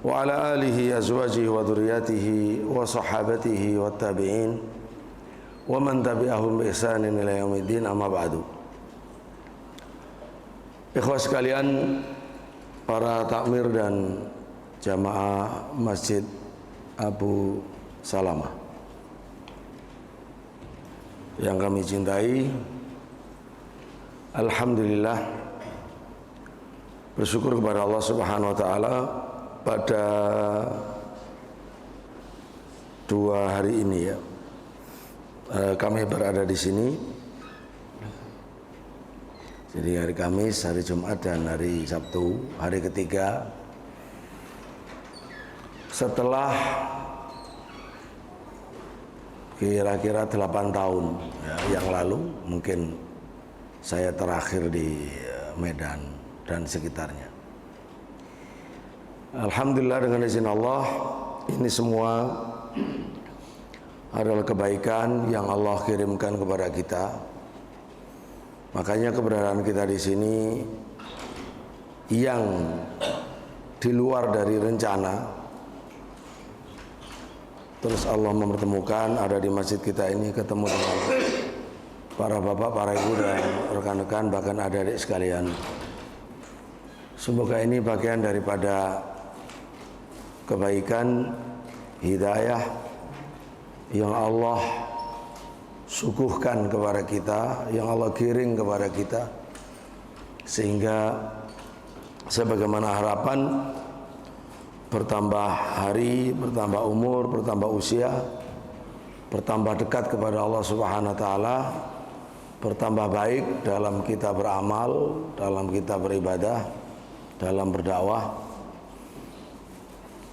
wa ala alihi azwajihi wa dzurriyyatihi wa sahabatihi wa tabi'in wa man tabi'ahum bi ihsanin ila yaumiddin, amma ba'du. Ikhwah sekalian, para takmir dan jamaah Masjid Abu Salamah yang kami cintai, alhamdulillah bersyukur kepada Allah Subhanahu wa taala pada 2 hari ini ya, kami berada di sini. Jadi hari Kamis, hari Jumat, dan hari Sabtu, hari ketiga setelah kira-kira 8 tahun ya, yang lalu mungkin saya terakhir di Medan dan sekitarnya. Alhamdulillah, dengan izin Allah, ini semua adalah kebaikan yang Allah kirimkan kepada kita. Makanya keberadaan kita di sini yang di luar dari rencana, terus Allah mempertemukan ada di masjid kita ini, ketemu dengan para bapak, para ibu, dan rekan-rekan, bahkan adik-adik sekalian. Semoga ini bagian daripada kebaikan, hidayah yang Allah suguhkan kepada kita, yang Allah kirim kepada kita, sehingga sebagaimana harapan bertambah hari, bertambah umur, bertambah usia, bertambah dekat kepada Allah Subhanahu wa taala, bertambah baik dalam kita beramal, dalam kita beribadah, dalam berdakwah,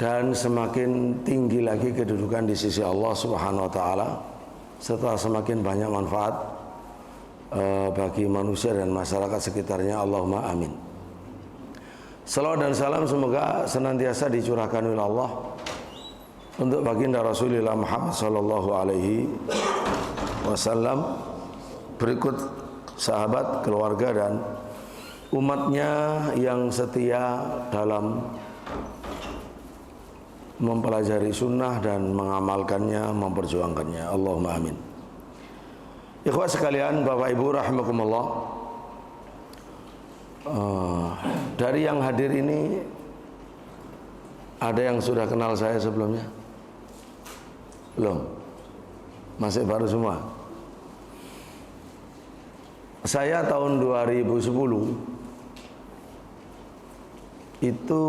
dan semakin tinggi lagi kedudukan di sisi Allah Subhanahu wa taala, serta semakin banyak manfaat bagi manusia dan masyarakat sekitarnya. Allahumma amin. Salawat dan salam semoga senantiasa dicurahkan oleh Allah untuk baginda Rasulullah Muhammad sallallahu alaihi wasallam, berikut sahabat, keluarga, dan umatnya yang setia dalam mempelajari sunnah dan mengamalkannya, memperjuangkannya. Allahumma amin. Ikhwah sekalian, Bapak Ibu rahimakumullah, dari yang hadir ini ada yang sudah kenal saya sebelumnya? Belum? Masih baru semua? Saya tahun 2010 itu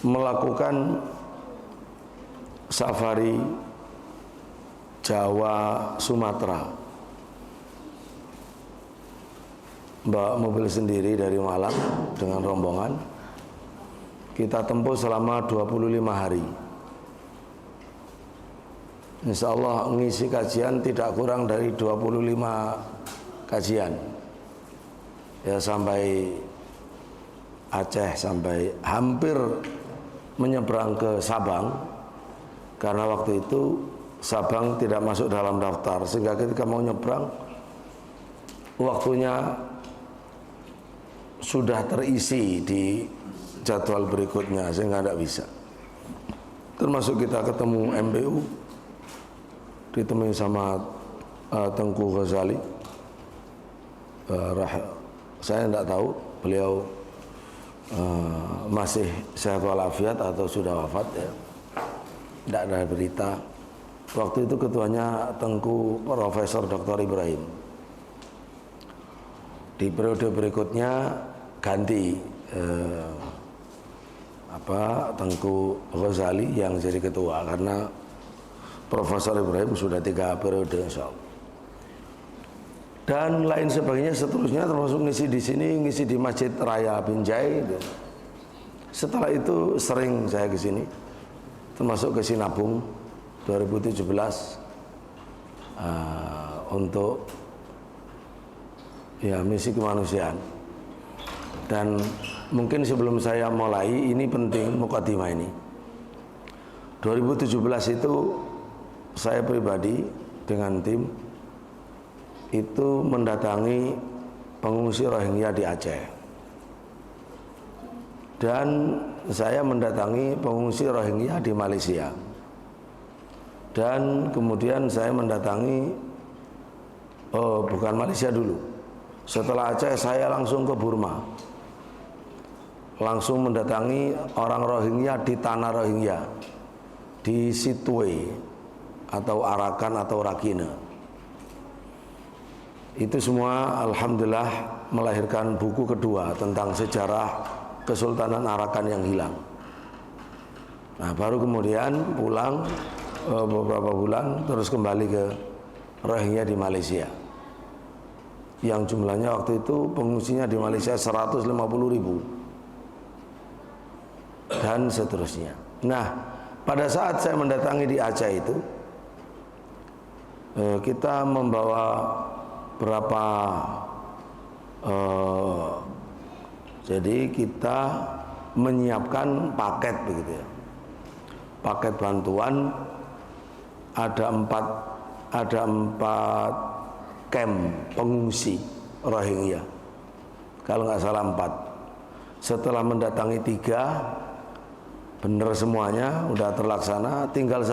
melakukan safari Jawa Sumatera, bawa mobil sendiri dari Malang dengan rombongan. Kita tempuh selama 25 hari. Insya Allah ngisi kajian tidak kurang dari 25 kajian ya, sampai Aceh, sampai hampir menyeberang ke Sabang, karena waktu itu Sabang tidak masuk dalam daftar, sehingga ketika mau nyebrang waktunya sudah terisi di jadwal berikutnya, sehingga tidak bisa. Termasuk kita ketemu MBU, ditemui sama Tengku Ghazali. Saya tidak tahu beliau masih sehat walafiat atau sudah wafat ya, tidak ada berita. Waktu itu ketuanya Tengku Profesor Dr. Ibrahim. Di periode berikutnya ganti Tengku Ghazali yang jadi ketua, karena Profesor Ibrahim sudah 3 periode insya Allah. Dan lain sebagainya seterusnya, termasuk ngisi di sini, ngisi di Masjid Raya Binjai. Setelah itu sering saya ke sini, termasuk ke Sinabung 2017 untuk ya misi kemanusiaan. Dan mungkin sebelum saya mulai, ini penting mukadimah ini. 2017 itu saya pribadi dengan tim itu mendatangi pengungsi Rohingya di Aceh. dan saya mendatangi pengungsi Rohingya di Malaysia, dan kemudian saya mendatangi bukan Malaysia dulu, setelah Aceh saya langsung ke Burma, langsung mendatangi orang Rohingya di tanah Rohingya di Sittwe atau Arakan atau Rakhine. Itu semua alhamdulillah melahirkan buku kedua tentang sejarah Kesultanan Arakan yang hilang. Nah, baru kemudian pulang beberapa bulan terus kembali ke Rohingya di Malaysia, yang jumlahnya waktu itu pengungsinya di Malaysia 150.000 dan seterusnya. Nah, pada saat saya mendatangi di Aceh itu, kita membawa berapa jadi kita menyiapkan paket begitu ya, paket bantuan. Ada empat camp pengungsi Rohingya, kalau nggak salah 4. Setelah mendatangi 3, benar semuanya udah terlaksana, tinggal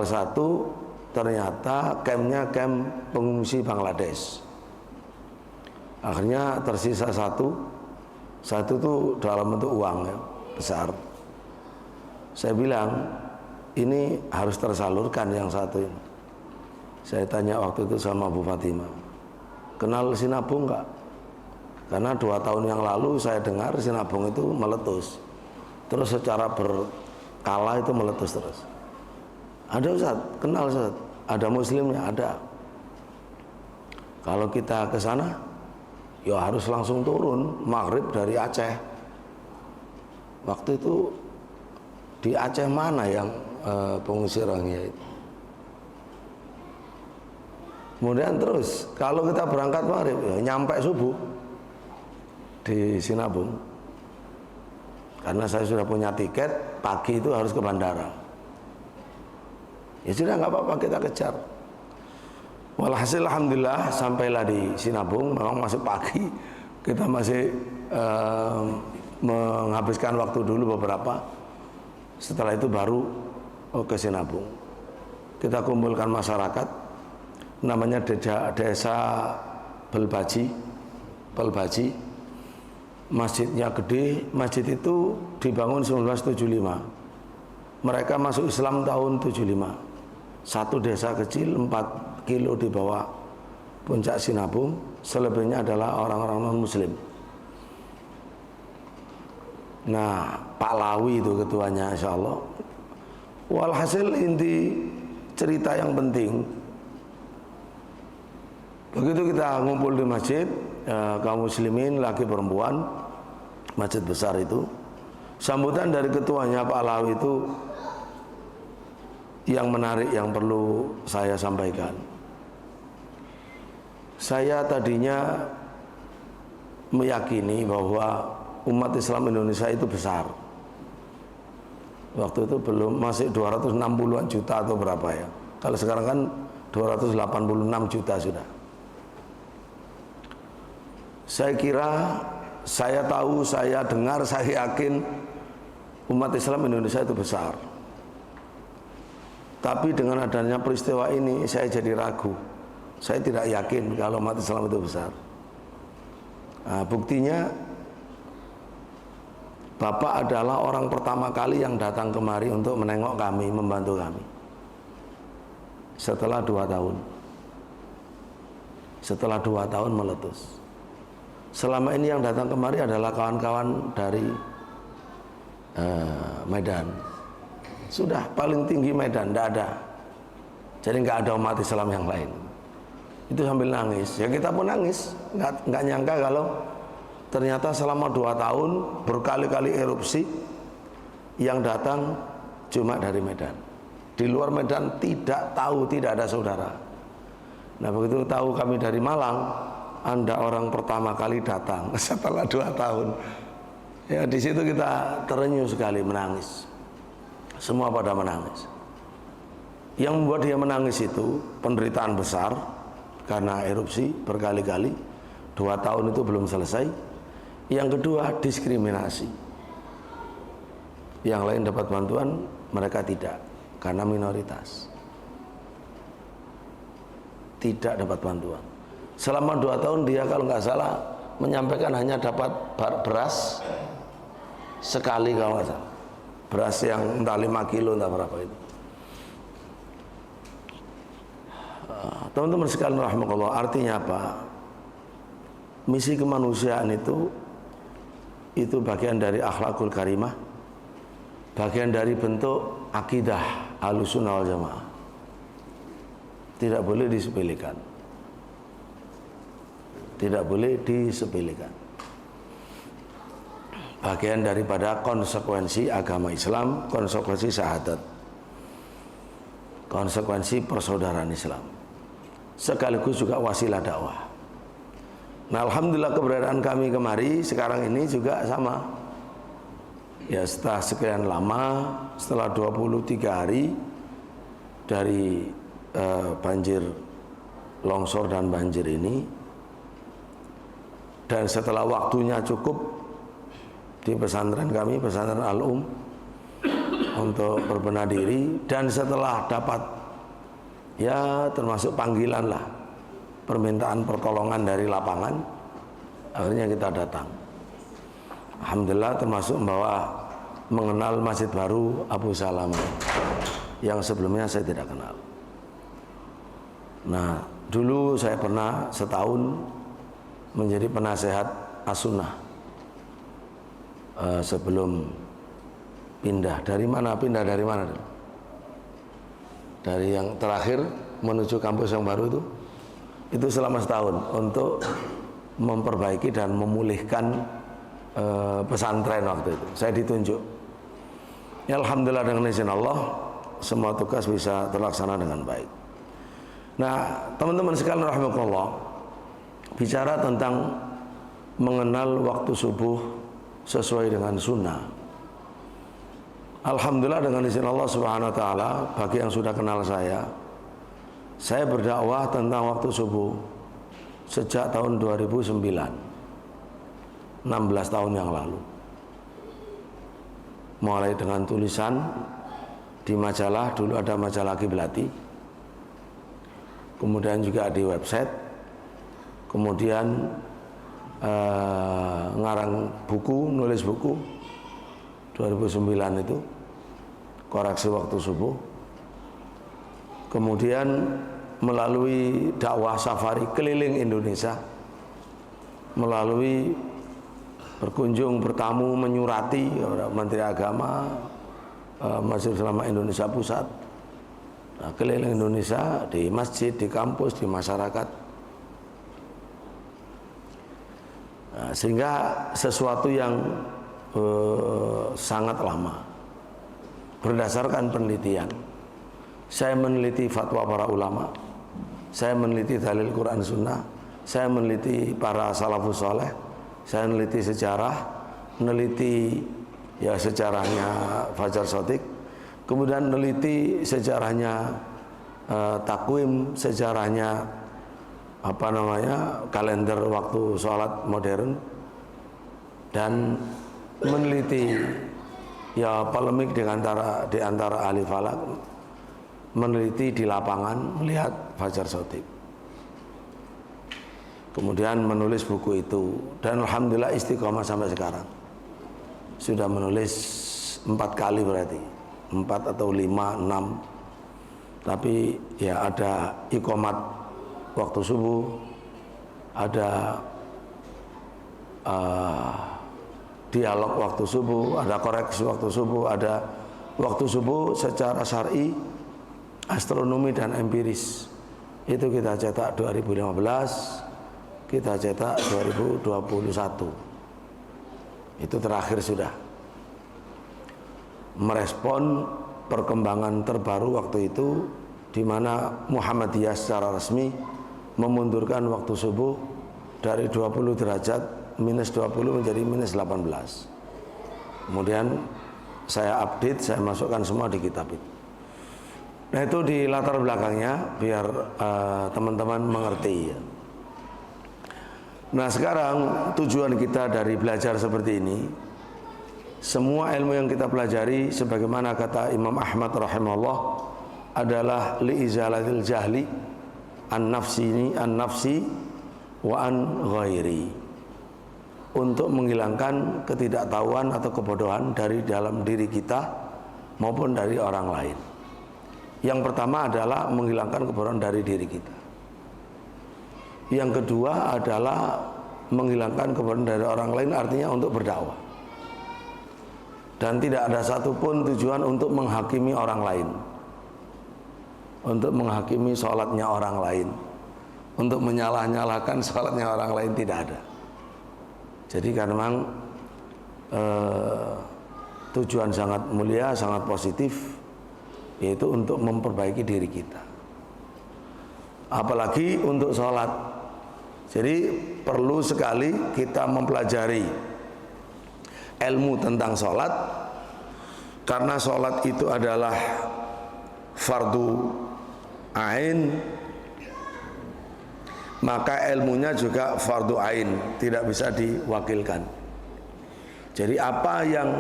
satu ternyata campnya camp pengungsi Bangladesh. Akhirnya tersisa satu tuh dalam bentuk uang ya, besar. Saya bilang ini harus tersalurkan yang satu ini. Saya tanya waktu itu sama Bu Fatimah, kenal Sinabung enggak? Karena 2 tahun yang lalu saya dengar Sinabung itu meletus, terus secara berkala itu meletus terus. Ada Ustaz, kenal Ustaz, ada muslimnya, ada. Kalau kita ke sana ya harus langsung turun maghrib dari Aceh. Waktu itu di Aceh mana yang pengungsi Rohingya itu? Kemudian terus kalau kita berangkat maghrib ya nyampe subuh di Sinabung, karena saya sudah punya tiket, pagi itu harus ke bandara. Ya sudah, nggak apa-apa, kita kejar. Walhasil alhamdulillah sampailah di Sinabung. Memang masih pagi, kita masih menghabiskan waktu dulu beberapa. Setelah itu baru ke Sinabung. Kita kumpulkan masyarakat, namanya desa Belbaji. Masjidnya gede. Masjid itu dibangun 1975. Mereka masuk Islam tahun 75. Satu desa kecil 4 kilo di bawah puncak Sinabung, selebihnya adalah orang-orang non muslim. Nah, Pak Lawi itu ketuanya, insya Allah. Walhasil inti cerita yang penting, begitu kita ngumpul di masjid, kaum muslimin laki perempuan, masjid besar itu, sambutan dari ketuanya Pak Lawi itu yang menarik, yang perlu saya sampaikan. Saya tadinya meyakini bahwa umat Islam Indonesia itu besar. Waktu itu belum, masih 260-an juta atau berapa ya. Kalau sekarang kan 286 juta sudah. Saya kira, saya tahu, saya dengar, saya yakin umat Islam Indonesia itu besar. Tapi dengan adanya peristiwa ini saya jadi ragu. Saya tidak yakin kalau umat Islam itu besar. Nah, buktinya Bapak adalah orang pertama kali yang datang kemari untuk menengok kami, membantu kami. Setelah 2 tahun. Setelah 2 tahun meletus. Selama ini yang datang kemari adalah kawan-kawan dari Medan. Sudah paling tinggi Medan, tidak ada. Jadi nggak ada umat Islam yang lain. Itu sambil nangis. Ya kita pun nangis. Nggak nyangka kalau ternyata selama 2 tahun berkali-kali erupsi yang datang cuma dari Medan. Di luar Medan tidak tahu, tidak ada saudara. Nah begitu tahu kami dari Malang, Anda orang pertama kali datang setelah 2 tahun. Ya di situ kita terenyuh sekali, menangis. Semua pada menangis. Yang membuat dia menangis itu penderitaan besar karena erupsi berkali-kali. 2 tahun itu belum selesai. Yang kedua, diskriminasi. Yang lain dapat bantuan, mereka tidak, karena minoritas. Tidak dapat bantuan. Selama 2 tahun dia kalau nggak salah menyampaikan hanya dapat beras sekali kalau nggak salah. Beras yang entah 5 kilo entah berapa itu. Teman-teman sekalian rahimakumullah, artinya apa? Misi kemanusiaan itu bagian dari akhlakul karimah, bagian dari bentuk akidah Ahlussunnah wal Jamaah. Tidak boleh disepelekan. Tidak boleh disepelekan. Bagian daripada konsekuensi agama Islam, konsekuensi syahadat, konsekuensi persaudaraan Islam, sekaligus juga wasilah dakwah. Nah, alhamdulillah keberadaan kami kemari sekarang ini juga sama. Ya, setelah sekian lama, setelah 23 hari dari banjir, longsor dan banjir ini, dan setelah waktunya cukup di pesantren kami, pesantren Al-Um, untuk berbenah diri, dan setelah dapat ya termasuk panggilan lah, permintaan pertolongan dari lapangan, akhirnya kita datang. Alhamdulillah, termasuk mengenal masjid baru Abu Salam yang sebelumnya saya tidak kenal. Nah, dulu saya pernah setahun menjadi penasehat As-Sunnah sebelum pindah. Dari mana? Dari yang terakhir menuju kampus yang baru itu selama setahun untuk memperbaiki dan memulihkan pesantren waktu itu. Saya ditunjuk. Ya, alhamdulillah dengan izin Allah semua tugas bisa terlaksana dengan baik. Nah, teman-teman sekalian rahimakumullah, bicara tentang mengenal waktu subuh sesuai dengan sunnah. Alhamdulillah dengan izin Allah Subhanahu wa taala, bagi yang sudah kenal saya berdakwah tentang waktu subuh sejak tahun 2009, 16 tahun yang lalu. Mulai dengan tulisan di majalah, dulu ada majalah Kiblati, kemudian juga di website, kemudian ngarang buku, nulis buku 2009 itu, koreksi waktu subuh. Kemudian melalui dakwah safari keliling Indonesia, melalui berkunjung, bertamu, menyurati Menteri Agama, Majelis Ulama Indonesia Pusat, keliling Indonesia, di masjid, di kampus, di masyarakat. Sehingga sesuatu yang sangat lama, berdasarkan penelitian. Saya meneliti fatwa para ulama, saya meneliti dalil Quran Sunnah, saya meneliti para salafus soleh, saya meneliti sejarah, meneliti ya sejarahnya Fajar Shadiq, kemudian meneliti sejarahnya takwim, sejarahnya kalender waktu sholat modern, dan meneliti ya polemik di antara ahli falak, meneliti di lapangan melihat Fajar Shadiq, kemudian menulis buku itu, dan alhamdulillah istiqomah sampai sekarang. Sudah menulis 4 kali, berarti 4 atau 5, 6. Tapi ya ada iqomat waktu subuh, ada dialog waktu subuh, ada koreksi waktu subuh, ada waktu subuh secara syar'i, astronomi dan empiris. Itu kita cetak 2015, kita cetak 2021. Itu terakhir sudah merespon perkembangan terbaru waktu itu, di mana Muhammadiyah secara resmi memundurkan waktu subuh dari 20 derajat minus 20 menjadi minus 18. Kemudian saya update, saya masukkan semua di kitab itu. Nah, itu di latar belakangnya biar teman-teman mengerti ya. Nah sekarang tujuan kita dari belajar seperti ini, semua ilmu yang kita pelajari sebagaimana kata Imam Ahmad rahimahullah adalah liizalatil jahli an nafsi wa an ghairi, untuk menghilangkan ketidaktahuan atau kebodohan dari dalam diri kita maupun dari orang lain. Yang pertama adalah menghilangkan kebodohan dari diri kita. Yang kedua adalah menghilangkan kebodohan dari orang lain, artinya untuk berdakwah. Dan tidak ada satupun tujuan untuk menghakimi orang lain, untuk menghakimi sholatnya orang lain, untuk menyalah-nyalahkan sholatnya orang lain, tidak ada. Jadi karena memang tujuan sangat mulia, sangat positif, yaitu untuk memperbaiki diri kita, apalagi untuk sholat. Jadi perlu sekali kita mempelajari ilmu tentang sholat, karena sholat itu adalah fardu ain, maka ilmunya juga fardu ain, tidak bisa diwakilkan. Jadi apa yang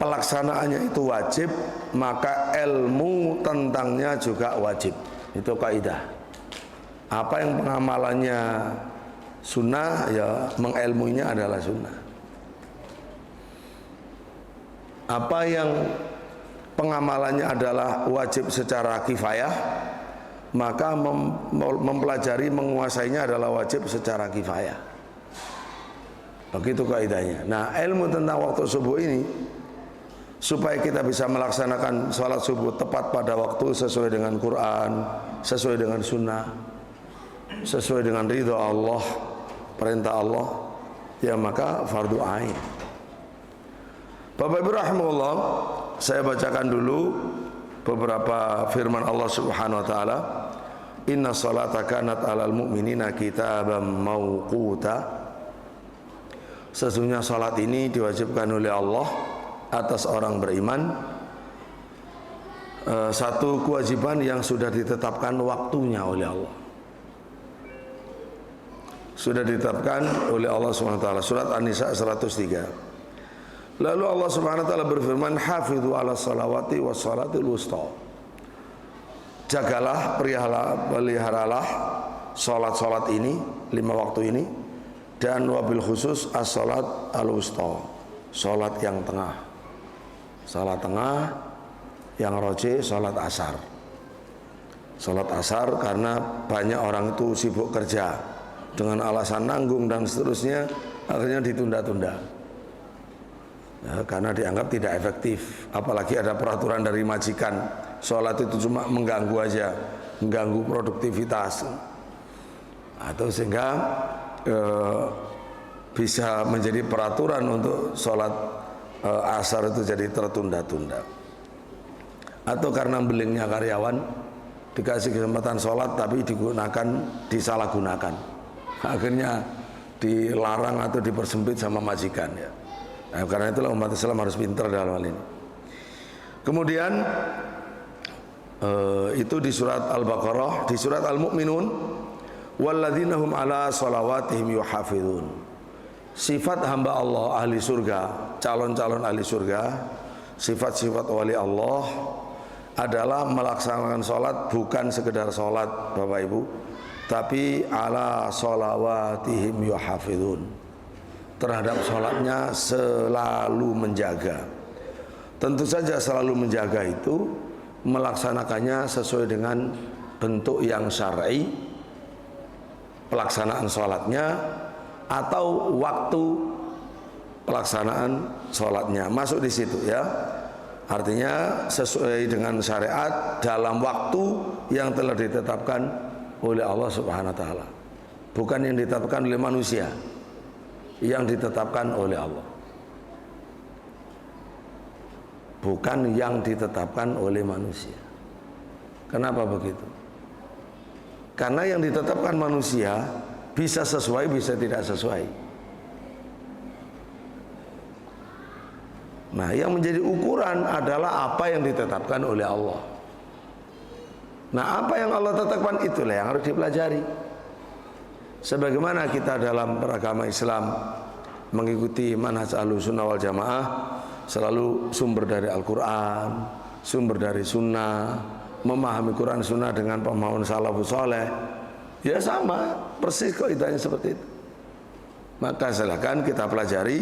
pelaksanaannya itu wajib, maka ilmu tentangnya juga wajib. Itu kaidah. Apa yang pengamalannya sunnah, ya mengilmuinya adalah sunnah. Apa yang pengamalannya adalah wajib secara kifayah, maka mempelajari, menguasainya adalah wajib secara kifayah. Begitu kaidahnya. Nah, ilmu tentang waktu subuh ini, supaya kita bisa melaksanakan sholat subuh tepat pada waktu sesuai dengan Quran, sesuai dengan sunnah, sesuai dengan ridho Allah, perintah Allah, ya maka fardu ain. Bapak Ibu rahimahullah, saya bacakan dulu beberapa firman Allah Subhanahu wa taala. Inna salata kanat 'alal mu'minina kitaban mauquta. Sesungguhnya salat ini diwajibkan oleh Allah atas orang beriman, satu kewajiban yang sudah ditetapkan waktunya oleh Allah, sudah ditetapkan oleh Allah SWT. Surat An-Nisa 103. Lalu Allah SWT berfirman, hafidhu ala salawati wa salatil wusta. Jagalah, peliharalah salat-salat ini, 5 waktu ini, dan wabil khusus as-salat al-wusta, salat yang tengah. Salat tengah yang roje, salat asar. Salat asar karena banyak orang itu sibuk kerja dengan alasan nanggung dan seterusnya, akhirnya ditunda-tunda, ya, karena dianggap tidak efektif. Apalagi ada peraturan dari majikan, sholat itu cuma mengganggu aja, mengganggu produktivitas, atau sehingga bisa menjadi peraturan untuk sholat asar itu jadi tertunda-tunda. Atau karena belingnya karyawan, dikasih kesempatan sholat tapi digunakan, disalahgunakan, akhirnya dilarang atau dipersempit sama majikan, ya. Nah, karena itulah umat Islam harus pintar dalam hal ini. Kemudian itu di surat Al-Baqarah. Di surat Al-Mu'minun, walladzina hum ala shalawatihim yuhafizun. Sifat hamba Allah ahli surga, calon-calon ahli surga, sifat-sifat wali Allah adalah melaksanakan sholat, bukan sekedar sholat Bapak Ibu, tapi ala sholawatihim yuhafizun, terhadap sholatnya selalu menjaga. Tentu saja selalu menjaga itu melaksanakannya sesuai dengan bentuk yang syar'i, pelaksanaan sholatnya atau waktu pelaksanaan sholatnya masuk di situ, ya. Artinya sesuai dengan syariat dalam waktu yang telah ditetapkan oleh Allah Subhanahu wa taala, bukan yang ditetapkan oleh manusia, yang ditetapkan oleh Allah, bukan yang ditetapkan oleh manusia. Kenapa begitu? Karena yang ditetapkan manusia bisa sesuai, bisa tidak sesuai. Nah, yang menjadi ukuran adalah apa yang ditetapkan oleh Allah. Nah, apa yang Allah tetapkan itulah yang harus dipelajari. sebagaimana kita dalam beragama Islam mengikuti manhaj Ahlussunnah wal Jamaah, selalu sumber dari Al-Quran, sumber dari Sunnah, memahami Quran Sunnah dengan pemahaman salafus saleh, ya sama persis kaidahnya seperti itu. Maka silakan kita pelajari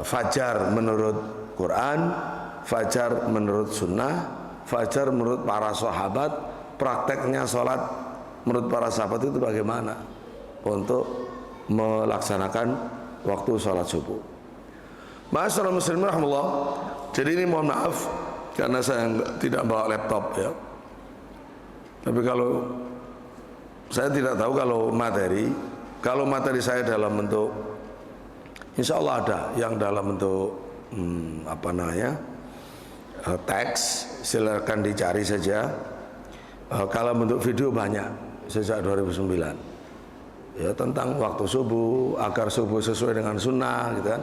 fajar menurut Quran, fajar menurut Sunnah, fajar menurut para sahabat, prakteknya sholat menurut para sahabat itu bagaimana untuk melaksanakan waktu sholat subuh. Ma'asyiral muslimin rahimahullah. Jadi ini mohon maaf karena saya tidak bawa laptop ya. Tapi kalau saya tidak tahu kalau materi saya dalam bentuk, insya Allah ada yang dalam bentuk teks, silakan dicari saja. Kalau bentuk video banyak sejak 2009 ya, tentang waktu subuh, agar subuh sesuai dengan sunnah gitu kan,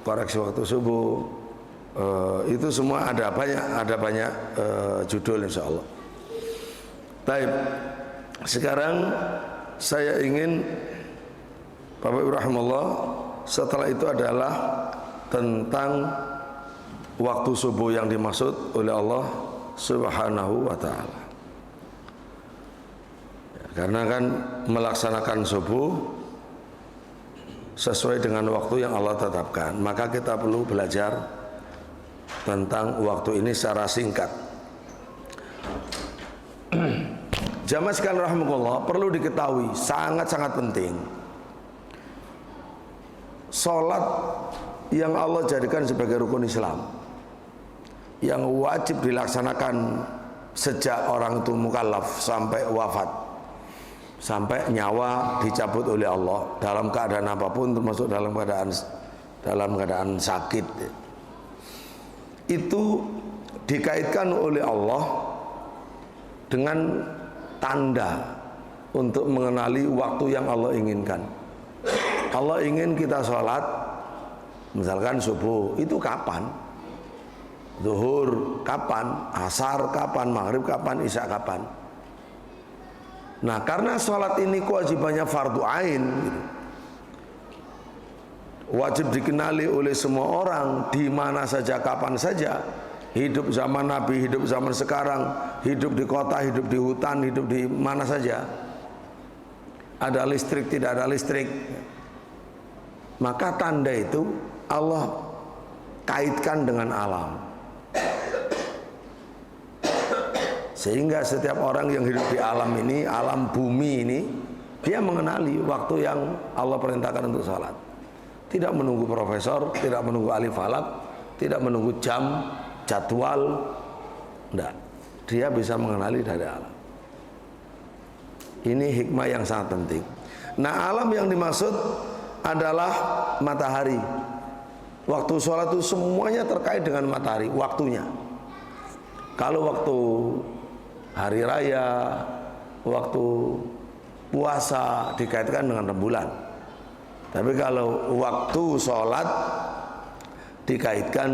koreksi waktu subuh, itu semua ada banyak judul insya Allah. Baik, sekarang saya ingin Bapak Ibu rahimahullah, setelah itu adalah tentang waktu subuh yang dimaksud oleh Allah Subhanahu wa ta'ala. Karena kan melaksanakan subuh sesuai dengan waktu yang Allah tetapkan, maka kita perlu belajar tentang waktu ini secara singkat. Jamaah sekalian rahimakumullah, perlu diketahui sangat-sangat penting, sholat yang Allah jadikan sebagai rukun Islam, yang wajib dilaksanakan sejak orang itu mukallaf sampai wafat, sampai nyawa dicabut oleh Allah dalam keadaan apapun, termasuk dalam keadaan sakit, itu dikaitkan oleh Allah dengan tanda untuk mengenali waktu yang Allah inginkan. Allah ingin kita sholat misalkan subuh, itu kapan? Zuhur kapan? Asar kapan? Maghrib kapan? Isya kapan? Nah, karena sholat ini kewajibannya fardu ain gitu, wajib dikenali oleh semua orang di mana saja, kapan saja, hidup zaman Nabi, hidup zaman sekarang, hidup di kota, hidup di hutan, hidup di mana saja, ada listrik, tidak ada listrik, maka tanda itu Allah kaitkan dengan alam, sehingga setiap orang yang hidup di alam ini, alam bumi ini, dia mengenali waktu yang Allah perintahkan untuk sholat. Tidak menunggu profesor, tidak menunggu ahli falak, tidak menunggu jam, jadwal, enggak. Dia bisa mengenali dari alam. Ini hikmah yang sangat penting. Nah, alam yang dimaksud adalah matahari. Waktu sholat itu semuanya terkait dengan matahari, waktunya. Kalau waktu hari raya, waktu puasa dikaitkan dengan rembulan. Tapi kalau waktu sholat dikaitkan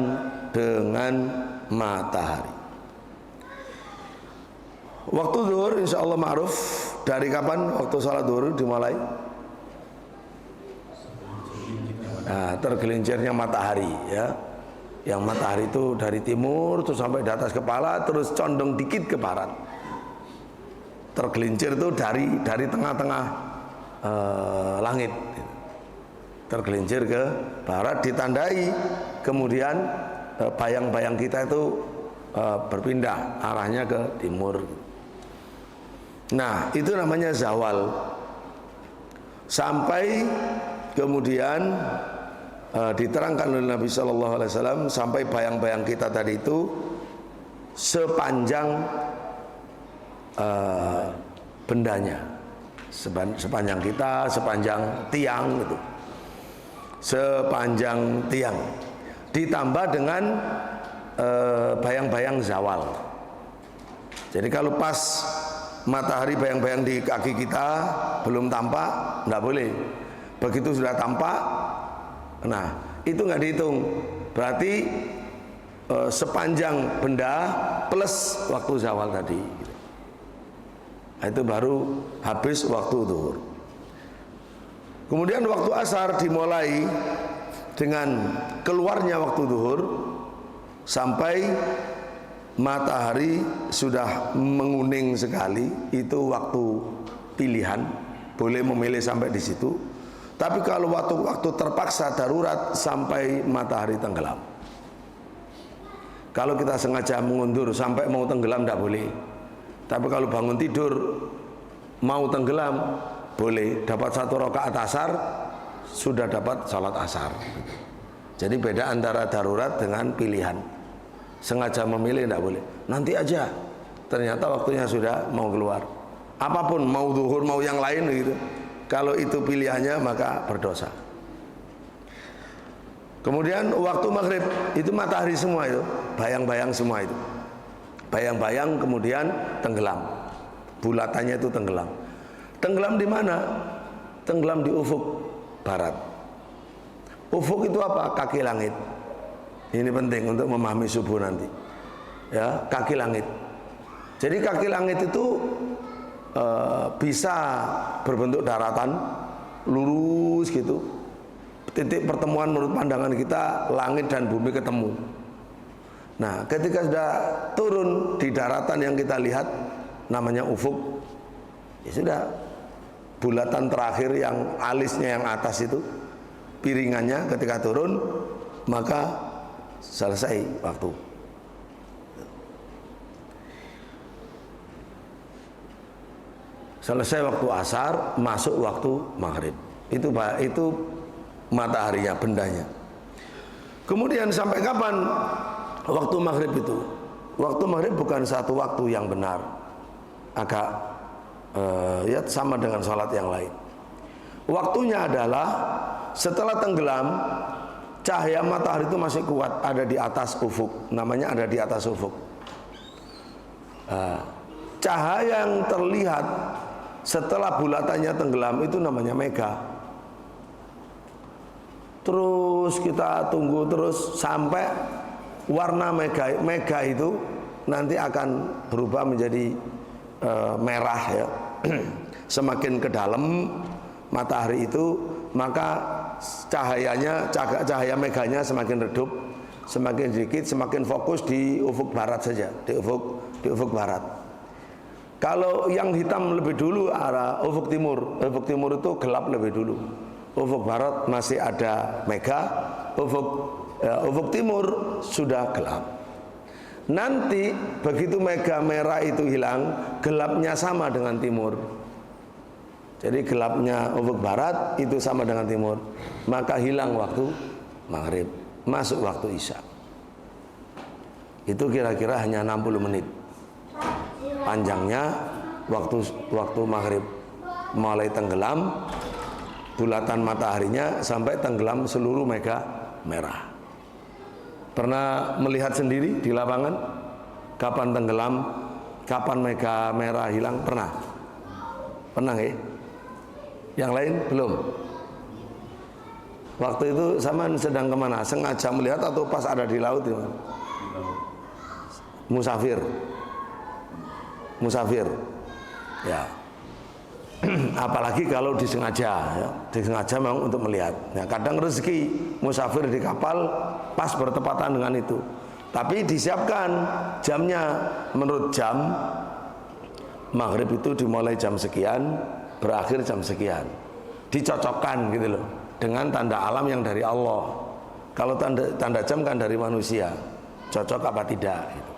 dengan matahari. Waktu zuhur insya Allah ma'ruf. Dari kapan waktu sholat zuhur dimulai? Nah, tergelincirnya matahari ya. Yang matahari itu dari timur terus sampai di atas kepala, terus condong dikit ke barat. Tergelincir itu dari tengah-tengah langit, tergelincir ke barat, ditandai kemudian bayang-bayang kita itu berpindah arahnya ke timur. Nah, itu namanya zawal. Sampai kemudian diterangkan oleh Nabi Shallallahu Alaihi Wasallam, sampai bayang-bayang kita tadi itu sepanjang bendanya, sepanjang kita, sepanjang tiang itu, sepanjang tiang, ditambah dengan bayang-bayang zawal. Jadi kalau pas matahari bayang-bayang di kaki kita belum tampak, enggak boleh. Begitu sudah tampak, nah itu nggak dihitung. Berarti sepanjang benda plus waktu zawal tadi. Itu baru habis waktu zuhur. Kemudian waktu asar dimulai dengan keluarnya waktu zuhur sampai matahari sudah menguning sekali. Itu waktu pilihan, boleh memilih sampai di situ. Tapi kalau waktu terpaksa darurat sampai matahari tenggelam. Kalau kita sengaja mengundur sampai mau tenggelam tidak boleh. Tapi kalau bangun tidur mau tenggelam boleh. Dapat 1 rakaat asar sudah dapat salat asar. Jadi beda antara darurat dengan pilihan. Sengaja memilih tidak boleh. Nanti aja. Ternyata waktunya sudah mau keluar. Apapun, mau zuhur mau yang lain gitu. Kalau itu pilihannya maka berdosa. Kemudian waktu maghrib itu matahari semua itu, bayang-bayang semua itu. Bayang-bayang kemudian tenggelam. Bulatannya itu tenggelam. Tenggelam di mana? Tenggelam di ufuk barat. Ufuk itu apa? Kaki langit. Ini penting untuk memahami subuh nanti. Ya, kaki langit. Jadi kaki langit itu bisa berbentuk daratan, lurus gitu. Titik pertemuan menurut pandangan kita langit dan bumi ketemu. Nah, ketika sudah turun di daratan yang kita lihat namanya ufuk, ya sudah, bulatan terakhir yang alisnya yang atas itu, piringannya ketika turun maka selesai waktu. Selesai waktu asar, masuk waktu maghrib. Itu mataharinya, bendanya. Kemudian sampai kapan waktu maghrib itu? Waktu maghrib bukan satu waktu yang benar. Agak ya sama dengan sholat yang lain. Waktunya adalah setelah tenggelam, cahaya matahari itu masih kuat, ada di atas ufuk. Namanya ada di atas ufuk. Cahaya yang terlihat setelah bulatannya tenggelam itu namanya mega. Terus kita tunggu terus sampai warna mega itu nanti akan berubah menjadi merah ya. Semakin ke dalam matahari itu maka cahaya meganya semakin redup, semakin sedikit, semakin fokus di ufuk barat saja, di ufuk barat. Kalau yang hitam lebih dulu arah ufuk timur. Ufuk timur itu gelap lebih dulu. Ufuk barat masih ada mega. Ufuk timur sudah gelap. Nanti begitu mega merah itu hilang, gelapnya sama dengan timur. Jadi gelapnya ufuk barat itu sama dengan timur. Maka hilang waktu maghrib, masuk waktu isya. Itu kira-kira hanya 60 menit. Panjangnya waktu maghrib, mulai tenggelam bulatan mataharinya sampai tenggelam seluruh mega merah. Pernah melihat sendiri di lapangan kapan tenggelam, kapan mega merah hilang? Pernah? Pernah ya? Yang lain belum? Waktu itu sama sedang kemana? Sengaja melihat atau pas ada di laut? Musafir, ya. Apalagi kalau disengaja, ya. Disengaja memang untuk melihat. Ya, kadang rezeki musafir di kapal pas bertepatan dengan itu. Tapi disiapkan jamnya menurut jam. Maghrib itu dimulai jam sekian, berakhir jam sekian. Dicocokkan gitu loh dengan tanda alam yang dari Allah. Kalau tanda jam kan dari manusia, cocok apa tidak? Gitu.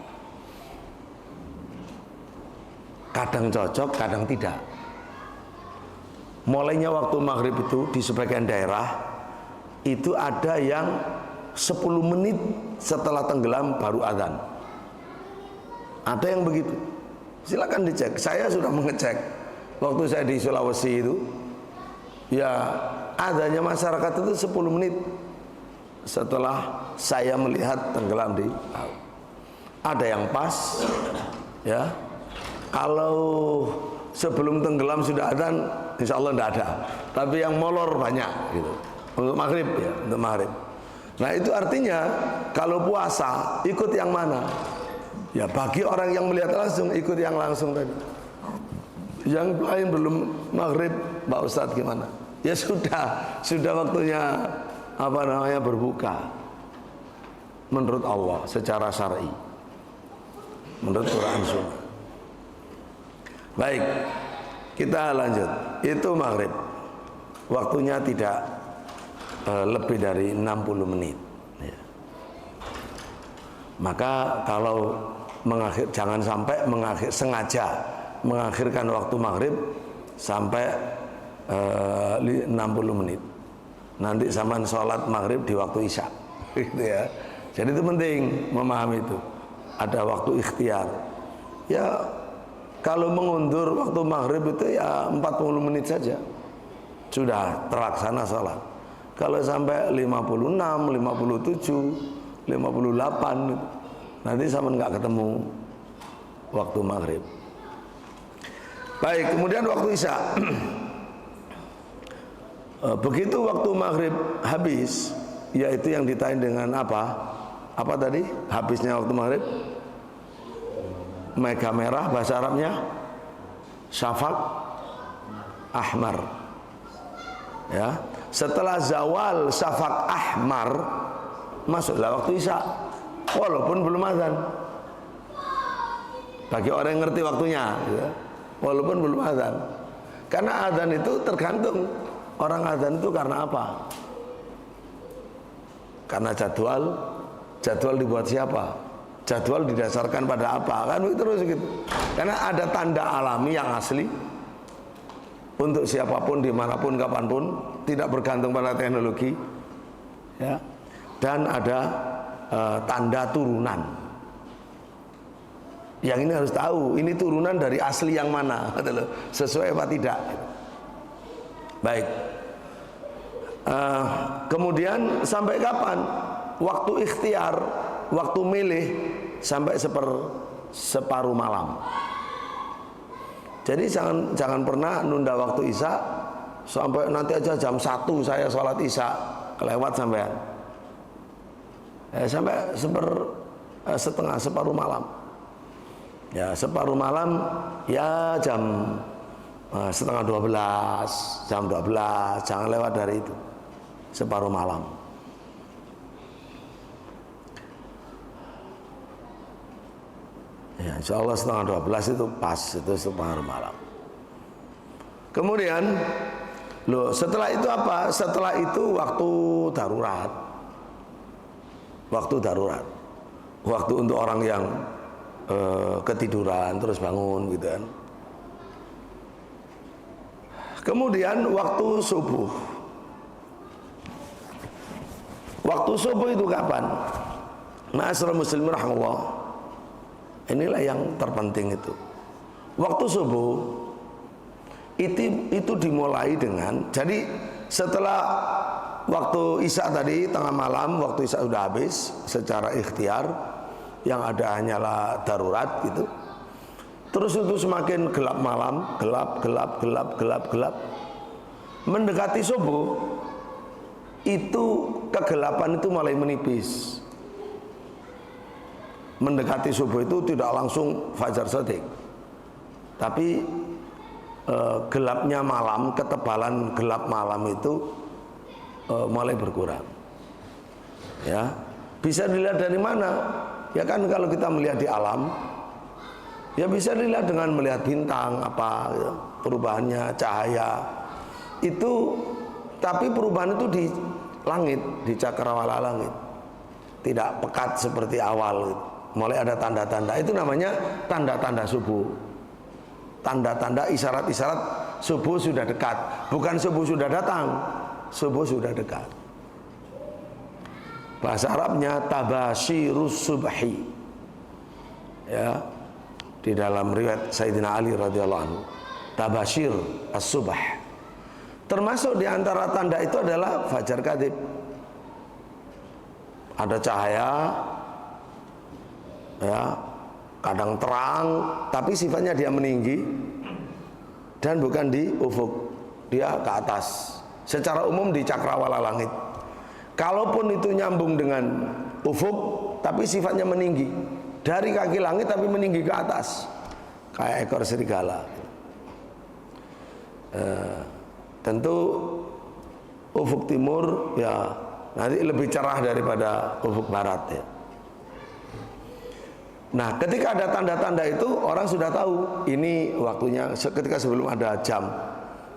Kadang cocok, kadang tidak. Mulainya waktu maghrib itu di sebagian daerah itu ada yang 10 menit setelah tenggelam baru azan. Ada yang begitu. Silakan dicek. Saya sudah mengecek waktu saya di Sulawesi itu. Ya, adanya masyarakat itu 10 menit setelah saya melihat tenggelam di laut. Ada yang pas, ya. Kalau sebelum tenggelam sudah adzan, insya Allah tidak ada. Tapi yang molor banyak, gitu. Untuk maghrib ya, untuk maghrib. Nah itu artinya kalau puasa ikut yang mana? Ya bagi orang yang melihat langsung ikut yang langsung tadi. yang lain belum maghrib, Pak Ustadz gimana? Ya sudah waktunya berbuka menurut Allah secara syar'i, menurut Quran Sunnah. Baik, kita lanjut. Itu maghrib, waktunya tidak lebih dari 60 menit ya. Maka kalau jangan sampai sengaja mengakhirkan waktu maghrib sampai 60 menit. Nanti zaman sholat maghrib di waktu isya gitu ya. Jadi itu penting memahami itu. Ada waktu ikhtiar. Ya kalau mengundur waktu maghrib itu ya 40 menit saja sudah terlaksana sholat. Kalau sampai 56, 57, 58 nanti sama nggak ketemu waktu maghrib. Baik, kemudian waktu isya. Begitu waktu maghrib habis, yaitu yang ditain dengan apa? Apa tadi? Habisnya waktu maghrib? Mega merah, bahasa Arabnya syafaq ahmar. Ya, setelah zawal syafaq ahmar, masuklah waktu isya, walaupun belum azan. Bagi orang yang ngerti waktunya, ya. Walaupun belum azan. Karena azan itu tergantung. Orang azan itu karena apa? Karena jadwal dibuat siapa? Jadwal didasarkan pada apa? Kan terus gitu. Karena ada tanda alami yang asli untuk siapapun, dimanapun, kapanpun, tidak bergantung pada teknologi, ya. Dan ada tanda turunan. Yang ini harus tahu, ini turunan dari asli yang mana, sesuai apa tidak. Baik. Kemudian sampai kapan? Waktu ikhtiar, waktu milih sampai separuh malam. Jadi jangan pernah nunda waktu isya sampai nanti aja jam 1 saya sholat isya, kelewat sampean. Sampai separuh malam. Ya separuh malam ya jam setengah 12, jam 12, jangan lewat dari itu. Separuh malam. Ya insya Allah setengah 12 itu pas, itu separuh malam. Kemudian setelah itu apa? Setelah itu waktu darurat. Waktu darurat. Waktu untuk orang yang ketiduran terus bangun gitu kan. Kemudian waktu subuh. Waktu subuh itu kapan? Ma'asyiral muslimin rahimahullah. Inilah yang terpenting itu. Waktu subuh itu dimulai dengan, jadi setelah waktu isya tadi tengah malam, waktu isya sudah habis secara ikhtiar, yang ada hanyalah darurat gitu. Terus itu semakin gelap malam, gelap. Mendekati subuh itu kegelapan itu mulai menipis. Mendekati subuh itu tidak langsung fajar shadiq, tapi gelapnya malam, ketebalan gelap malam itu mulai berkurang. Ya, bisa dilihat dari mana? Ya kan kalau kita melihat di alam, ya bisa dilihat dengan melihat bintang apa ya, perubahannya cahaya itu, tapi perubahan itu di langit, di cakrawala langit, tidak pekat seperti awal gitu. Mulai ada tanda-tanda, itu namanya tanda-tanda subuh, tanda-tanda isyarat-isyarat subuh sudah dekat, bukan subuh sudah datang, subuh sudah dekat. Bahasa Arabnya tabashirus subhi. Ya, di dalam riwayat Sayyidina Ali radhiyallahu anhu, tabashir as-subh. Termasuk di antara tanda itu adalah fajar kadhib. Ada cahaya, ya, kadang terang, tapi sifatnya dia meninggi dan bukan di ufuk, dia ke atas. Secara umum di cakrawala langit. Kalaupun itu nyambung dengan ufuk, tapi sifatnya meninggi dari kaki langit, tapi meninggi ke atas, kayak ekor serigala. Tentu ufuk timur ya nanti lebih cerah daripada ufuk barat ya. Nah, ketika ada tanda-tanda itu orang sudah tahu ini waktunya, ketika sebelum ada jam,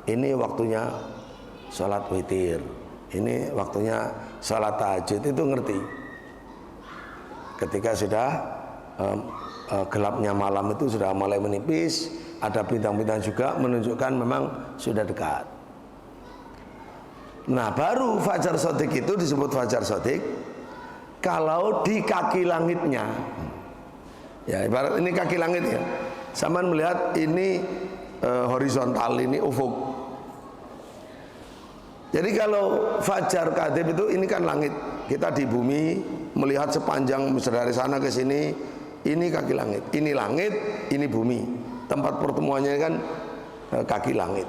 ini waktunya sholat witir, ini waktunya sholat tahajud, itu ngerti. Ketika sudah gelapnya malam itu sudah mulai menipis, ada bintang-bintang juga menunjukkan memang sudah dekat. Nah, baru fajar shadiq itu disebut fajar shadiq kalau di kaki langitnya. Ya, ibarat ini kaki langit ya. Saman melihat ini horizontal, ini ufuk. Jadi kalau fajar kadhib itu ini kan langit. Kita di bumi melihat sepanjang dari sana ke sini, ini kaki langit. Ini langit, ini bumi. Tempat pertemuannya kan kaki langit.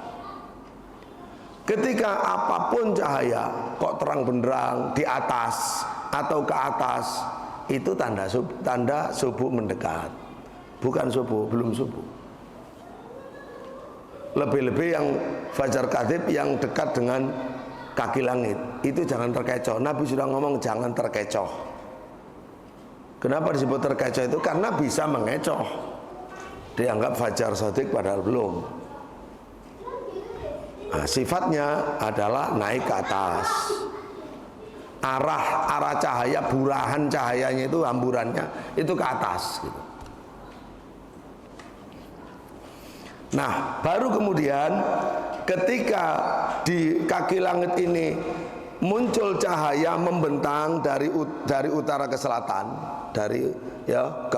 Ketika apapun cahaya kok terang benderang di atas atau ke atas, itu tanda subuh mendekat. Bukan subuh, belum subuh. Lebih-lebih yang fajar kadhib yang dekat dengan kaki langit, itu jangan terkecoh. Nabi sudah ngomong jangan terkecoh. Kenapa disebut terkecoh itu? Karena bisa mengecoh. Dianggap fajar shadiq padahal belum. Nah, sifatnya adalah naik ke atas. Arah cahaya, burahan cahayanya itu, hamburannya itu ke atas gitu. Nah, baru kemudian ketika di kaki langit ini muncul cahaya membentang dari utara ke selatan, dari ya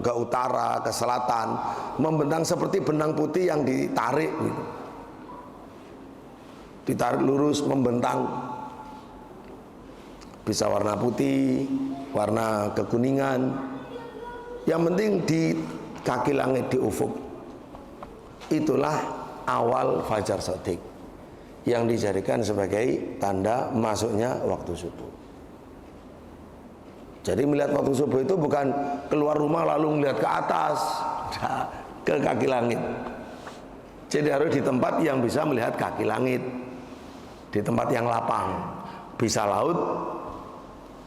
ke utara ke selatan, membentang seperti benang putih yang ditarik gitu. Ditarik lurus membentang. Bisa warna putih, warna kekuningan. Yang penting di kaki langit, di ufuk. Itulah awal fajar shadiq yang dijadikan sebagai tanda masuknya waktu subuh. Jadi melihat waktu subuh itu bukan keluar rumah lalu melihat ke atas, ke kaki langit. Jadi harus di tempat yang bisa melihat kaki langit, di tempat yang lapang, bisa laut,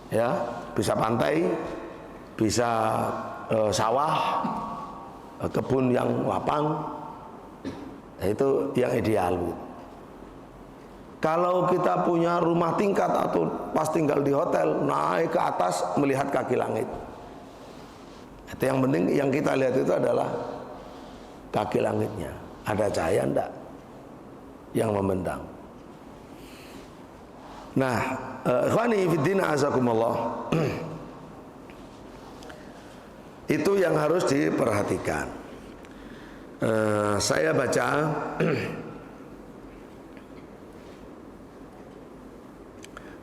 ya, bisa pantai, bisa sawah, kebun yang lapang. Itu yang ideal. Kalau kita punya rumah tingkat atau pas tinggal di hotel, naik ke atas melihat kaki langit. Itu yang penting, yang kita lihat itu adalah kaki langitnya. Ada cahaya enggak yang membentang. Nah, ikhwani fiddin azakumullah. Itu yang harus diperhatikan. Saya baca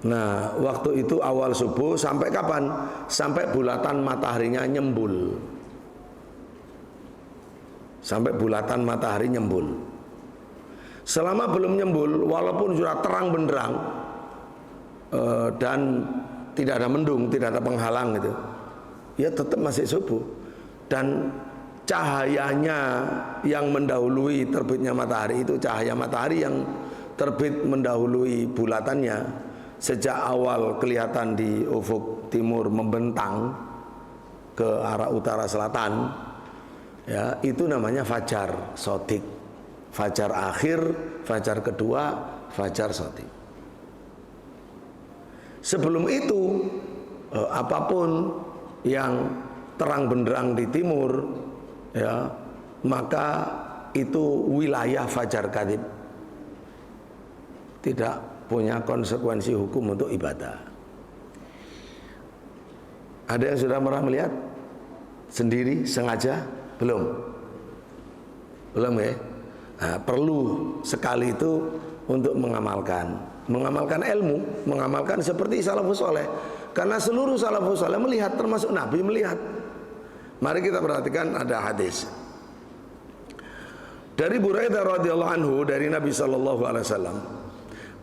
nah, waktu itu awal subuh sampai kapan? Sampai bulatan mataharinya nyembul. Sampai bulatan matahari nyembul. Selama belum nyembul, walaupun sudah terang benderang dan tidak ada mendung, tidak ada penghalang gitu, ya tetap masih subuh. Dan cahayanya yang mendahului terbitnya matahari itu cahaya matahari yang terbit mendahului bulatannya sejak awal kelihatan di ufuk timur membentang ke arah utara selatan, ya itu namanya fajar shadiq. Fajar akhir, fajar kedua, fajar shadiq. Sebelum itu apapun yang terang benderang di timur, ya, maka itu wilayah fajar kadhib, tidak punya konsekuensi hukum untuk ibadah. Ada yang sudah pernah melihat sendiri sengaja? Belum ya. Nah, perlu sekali itu untuk mengamalkan ilmu, mengamalkan seperti salafus saleh. Karena seluruh salafus saleh melihat, termasuk Nabi melihat. Mari kita perhatikan ada hadis dari Buraidah radhiyallahu anhu dari Nabi sallallahu alaihi wasallam,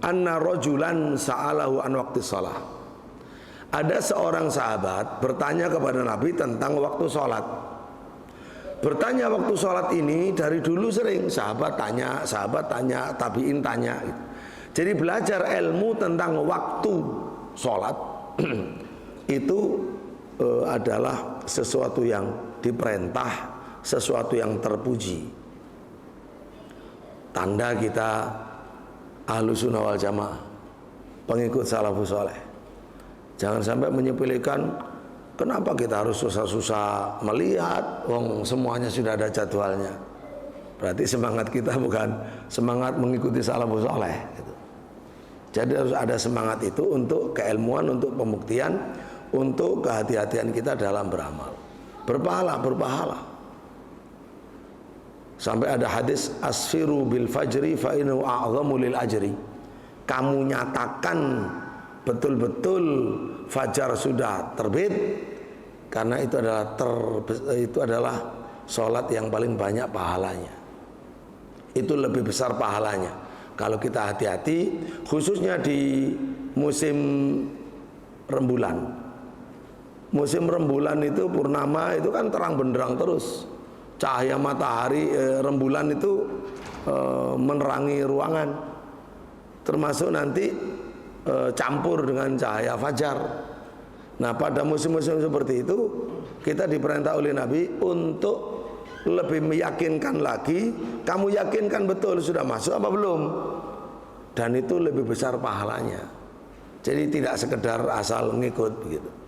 anna rajulan sa'alahu an waqti shalah. Ada seorang sahabat bertanya kepada Nabi tentang waktu sholat. bertanya waktu sholat ini dari dulu sering sahabat tanya, tabiin tanya gitu. Jadi belajar ilmu tentang waktu sholat itu adalah sesuatu yang diperintah, sesuatu yang terpuji. Tanda kita Ahlus Sunnah wal Jamaah, pengikut salafus saleh. Jangan sampai menyepelekan, kenapa kita harus susah-susah melihat, wong semuanya sudah ada jadwalnya. Berarti semangat kita bukan semangat mengikuti salafus saleh gitu. Jadi harus ada semangat itu untuk keilmuan, untuk pembuktian, untuk kehati-hatian kita dalam beramal. Berpahala. Sampai ada hadis asfiru bil fajri fa innahu a'zamu lil ajri. Kamu nyatakan betul-betul fajar sudah terbit, karena itu adalah sholat yang paling banyak pahalanya. Itu lebih besar pahalanya kalau kita hati-hati, khususnya di musim rembulan. Musim rembulan itu purnama itu kan terang benderang terus. Cahaya matahari rembulan itu menerangi ruangan, termasuk nanti campur dengan cahaya fajar. Nah, pada musim-musim seperti itu kita diperintah oleh Nabi untuk lebih meyakinkan lagi. Kamu yakinkan betul sudah masuk apa belum? Dan itu lebih besar pahalanya. Jadi tidak sekedar asal ngikut begitu.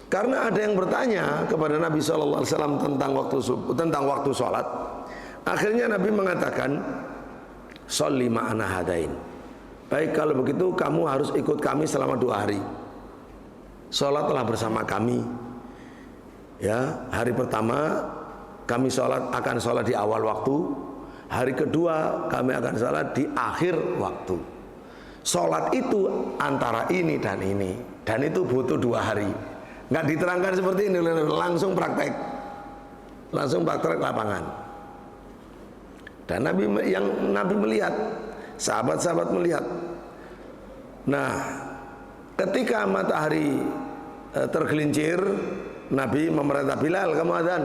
Karena ada yang bertanya kepada Nabi SAW tentang waktu sholat. Akhirnya Nabi mengatakan, sholli ma'ana hadain. Baik, kalau begitu kamu harus ikut kami selama 2 hari. Sholatlah bersama kami. Ya, hari pertama kami akan sholat di awal waktu. Hari kedua kami akan sholat di akhir waktu. Sholat itu antara ini dan ini, dan itu butuh 2 hari. Nggak diterangkan seperti ini, langsung praktek lapangan. Dan Nabi melihat, sahabat-sahabat melihat. Nah, ketika matahari tergelincir, Nabi memerintah Bilal, kamu adzan.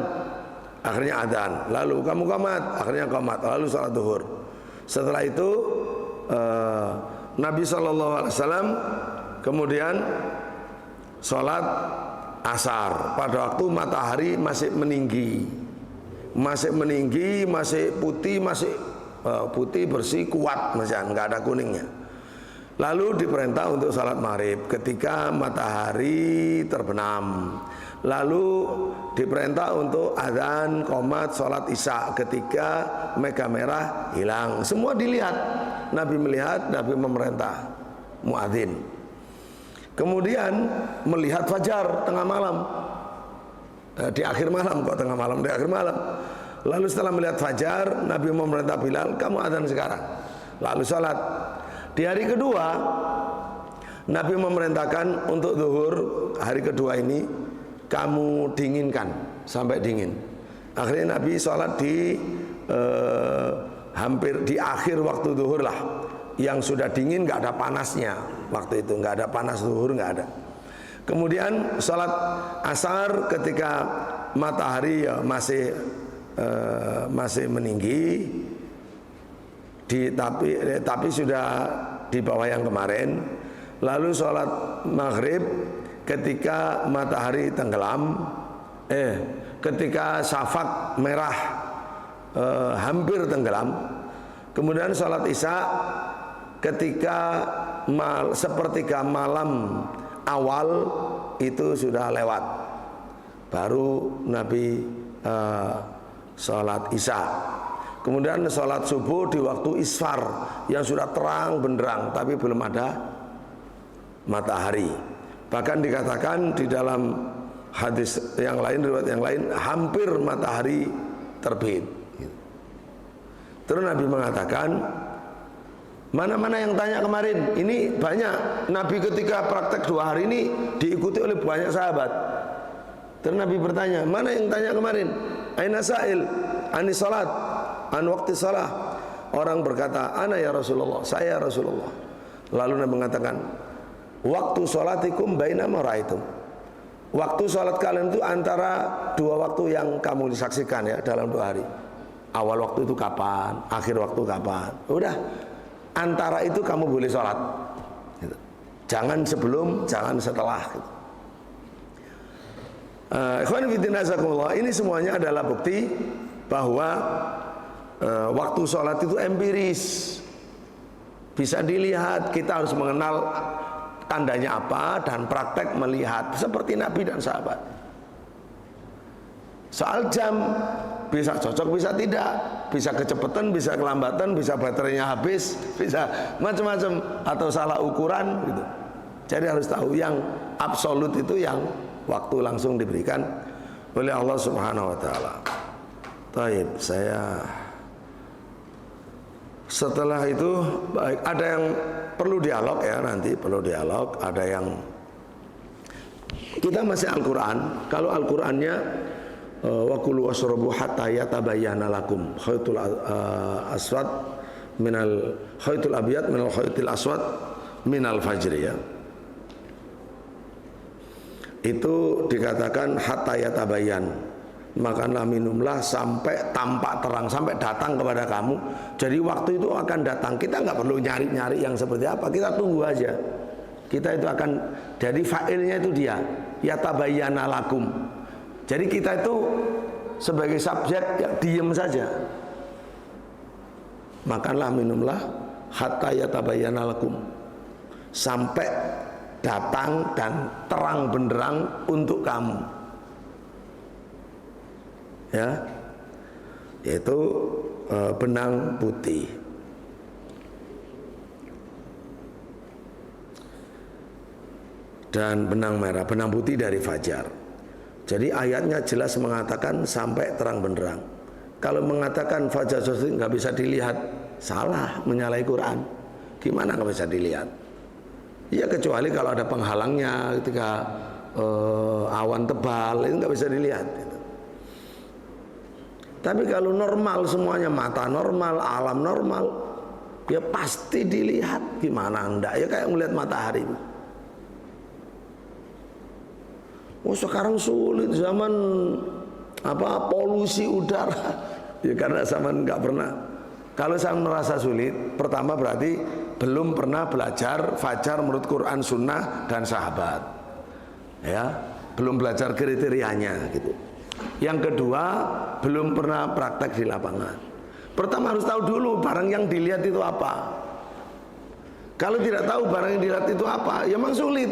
Akhirnya adzan. Lalu kamu qomat, akhirnya qomat. Lalu salat zuhur. Setelah itu Nabi SAW kemudian salat asar pada waktu matahari masih meninggi, masih putih bersih kuat, masih nggak ada kuningnya. Lalu diperintah untuk salat maghrib ketika matahari terbenam. Lalu diperintah untuk adzan, qomat, salat isya ketika mega merah hilang. Semua dilihat. Nabi melihat, Nabi memerintah muadzin. Kemudian melihat fajar tengah malam, di akhir malam, kok tengah malam, di akhir malam. Lalu setelah melihat fajar, Nabi memerintah Bilal, kamu adzan sekarang. Lalu salat. Di hari kedua, Nabi memerintahkan untuk zuhur hari kedua ini kamu dinginkan sampai dingin. Akhirnya Nabi salat di hampir di akhir waktu zuhur lah, yang sudah dingin, nggak ada panasnya waktu itu, nggak ada panas zuhur, nggak ada. Kemudian salat asar ketika matahari ya masih meninggi, tapi sudah di bawah yang kemarin. Lalu salat maghrib ketika matahari tenggelam, ketika syafaq merah hampir tenggelam. Kemudian salat isya ketika sepertiga malam awal itu sudah lewat, baru Nabi salat isya. Kemudian salat subuh di waktu isfar yang sudah terang benderang tapi belum ada matahari. Bahkan dikatakan di dalam hadis yang lain, riwayat yang lain, hampir matahari terbit. Terus Nabi mengatakan, mana-mana yang tanya kemarin, ini banyak. Nabi ketika praktek 2 hari ini diikuti oleh banyak sahabat. Terus Nabi bertanya, mana yang tanya kemarin? Aina sa'il ani salat, an waqti salah. Orang berkata, ana ya Rasulullah, saya Rasulullah. Lalu Nabi mengatakan, waktu salatikum baina ma ra'aitum. Waktu sholat kalian itu antara dua waktu yang kamu disaksikan ya dalam 2 hari. Awal waktu itu kapan, akhir waktu kapan. Udah, antara itu kamu boleh sholat gitu. Jangan sebelum, jangan setelah gitu. Ikhwan fillah azakumullah, ini semuanya adalah bukti bahwa waktu sholat itu empiris, bisa dilihat. Kita harus mengenal tandanya apa dan praktek melihat seperti Nabi dan sahabat. Soal jam bisa cocok bisa tidak, bisa kecepatan, bisa kelambatan, bisa baterainya habis, bisa macam-macam, atau salah ukuran gitu. Jadi harus tahu yang absolut itu yang waktu langsung diberikan oleh Allah Subhanahu wa taala. Taib, saya setelah itu baik, ada yang perlu dialog ya, nanti perlu dialog. Ada yang kita masih Al-Quran. Kalau Al-Qurannya wa kulu washrabu hatta yatabayyana lakum khaytul aswad minal khaytul abyad minal khaytil aswad minal fajri ya. Itu dikatakan hatta yatabayyan, makanlah minumlah sampai tampak terang, sampai datang kepada kamu. Jadi waktu itu akan datang. Kita nggak perlu nyari-nyari yang seperti apa, kita tunggu aja. Kita itu akan, jadi fa'ilnya itu dia, yatabayyana lakum. Jadi kita itu sebagai subjek ya diem saja. Makanlah minumlah hatta yatabayyana lakum, sampai datang dan terang benderang untuk kamu ya, yaitu benang putih. Dan benang merah, benang putih dari fajar. Jadi ayatnya jelas mengatakan sampai terang benderang. Kalau mengatakan fajar sosial nggak bisa dilihat, salah, menyalahi Quran. Gimana nggak bisa dilihat? Ya kecuali kalau ada penghalangnya, ketika awan tebal itu nggak bisa dilihat gitu. Tapi kalau normal semuanya, mata normal, alam normal, ya pasti dilihat. Gimana enggak? Ya kayak melihat matahari. Oh sekarang sulit, zaman apa polusi udara. Ya karena zaman nggak pernah. Kalau saya merasa sulit, pertama berarti belum pernah belajar fajar menurut Quran, Sunnah dan sahabat. Ya, belum belajar kriterianya gitu. Yang kedua, belum pernah praktek di lapangan. Pertama harus tahu dulu barang yang dilihat itu apa. Kalau tidak tahu barang yang dilihat itu apa, ya memang sulit.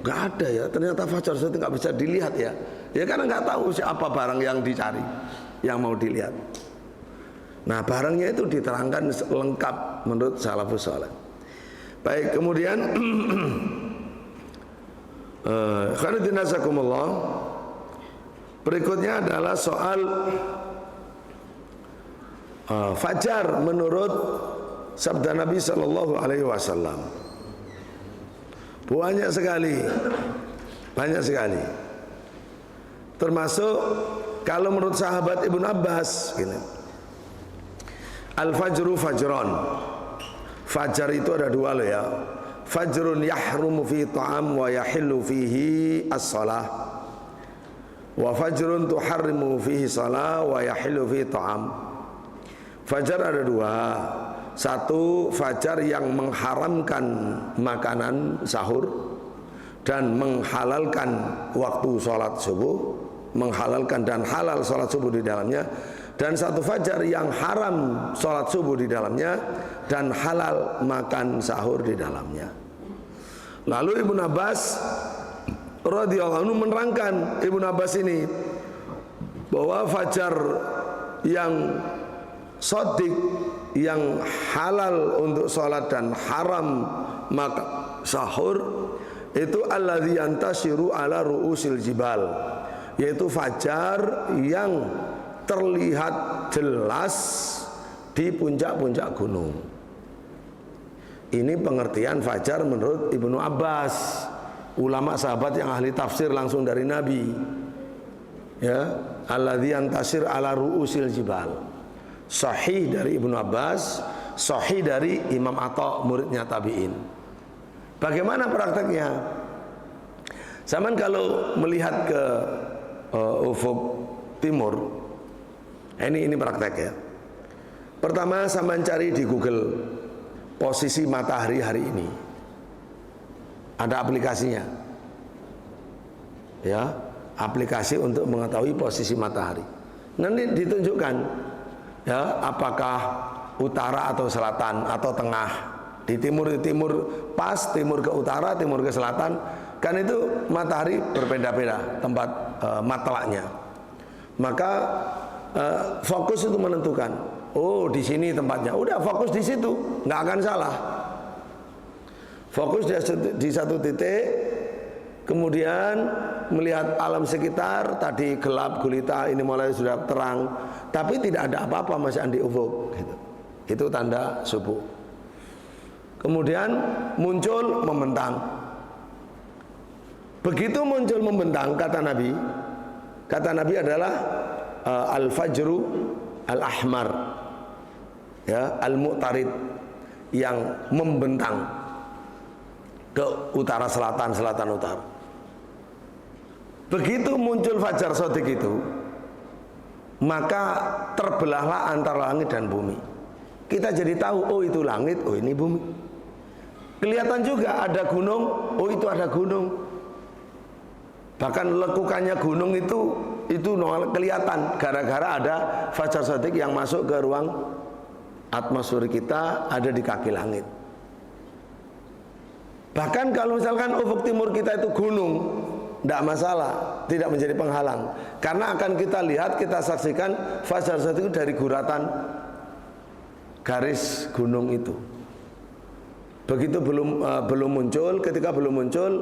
Nggak ada ya, ternyata fajar itu nggak bisa dilihat ya. Ya karena nggak tahu siapa barang yang dicari, yang mau dilihat. Nah barangnya itu diterangkan lengkap menurut salafus saleh. Baik, kemudian khairuddinasakumullah, berikutnya adalah soal fajar menurut sabda Nabi Sallallahu Alaihi Wasallam. Banyak sekali, banyak sekali. Termasuk kalau menurut sahabat Ibnu Abbas gini, al-fajru fajron. Fajar itu ada dua loh ya. Fajrun yahrumu fi ta'am wa yahillu fihi as-salah. Wa fajrun tuharrimu fihi salah wa yahillu fihi ta'am. Fajar ada dua. Satu, fajar yang mengharamkan makanan sahur dan menghalalkan waktu sholat subuh, menghalalkan dan halal sholat subuh di dalamnya. Dan satu fajar yang haram sholat subuh di dalamnya dan halal makan sahur di dalamnya. Lalu Ibnu Abbas radhiyallahu anhu menerangkan, Ibnu Abbas ini, bahwa fajar yang shadiq, yang halal untuk sholat dan haram makan sahur, itu alladzi yantashiru ala ru'usil jibal, yaitu fajar yang terlihat jelas di puncak-puncak gunung. Ini pengertian fajar menurut Ibnu Abbas, ulama sahabat yang ahli tafsir langsung dari Nabi. Ya, alladzi yantashir ala ru'usil jibal. Sahih dari Ibnu Abbas, sahih dari Imam Atha, muridnya tabi'in. Bagaimana prakteknya? Zaman kalau melihat ke ufuk timur, ini praktek ya. Pertama sampean cari di Google posisi matahari hari ini. Ada aplikasinya. Ya, aplikasi untuk mengetahui posisi matahari. Nanti ditunjukkan ya, apakah utara atau selatan atau tengah. Di timur pas, timur ke utara, timur ke selatan. Kan itu matahari berbeda-beda tempat matlaknya. Maka fokus itu menentukan. Oh, di sini tempatnya. Udah fokus di situ, nggak akan salah. Fokus di satu titik, kemudian melihat alam sekitar. Tadi gelap gulita, ini mulai sudah terang, tapi tidak ada apa-apa masih di ufuk. Gitu. Itu tanda subuh. Kemudian muncul membentang. Begitu muncul membentang, kata Nabi adalah al-fajru al-ahmar, ya, al-mu'tarid, yang membentang ke utara selatan, selatan utara. Begitu muncul fajar shadiq itu, maka terbelahlah antara langit dan bumi. Kita jadi tahu, oh itu langit, oh ini bumi. Kelihatan juga ada gunung, oh itu ada gunung. Bahkan lekukannya gunung itu kelihatan gara-gara ada fajar shadiq yang masuk ke ruang atmosfer kita, ada di kaki langit. Bahkan kalau misalkan ufuk timur kita itu gunung, tidak masalah, tidak menjadi penghalang, karena akan kita lihat, kita saksikan fajar shadiq dari guratan garis gunung itu. Begitu belum muncul, ketika belum muncul,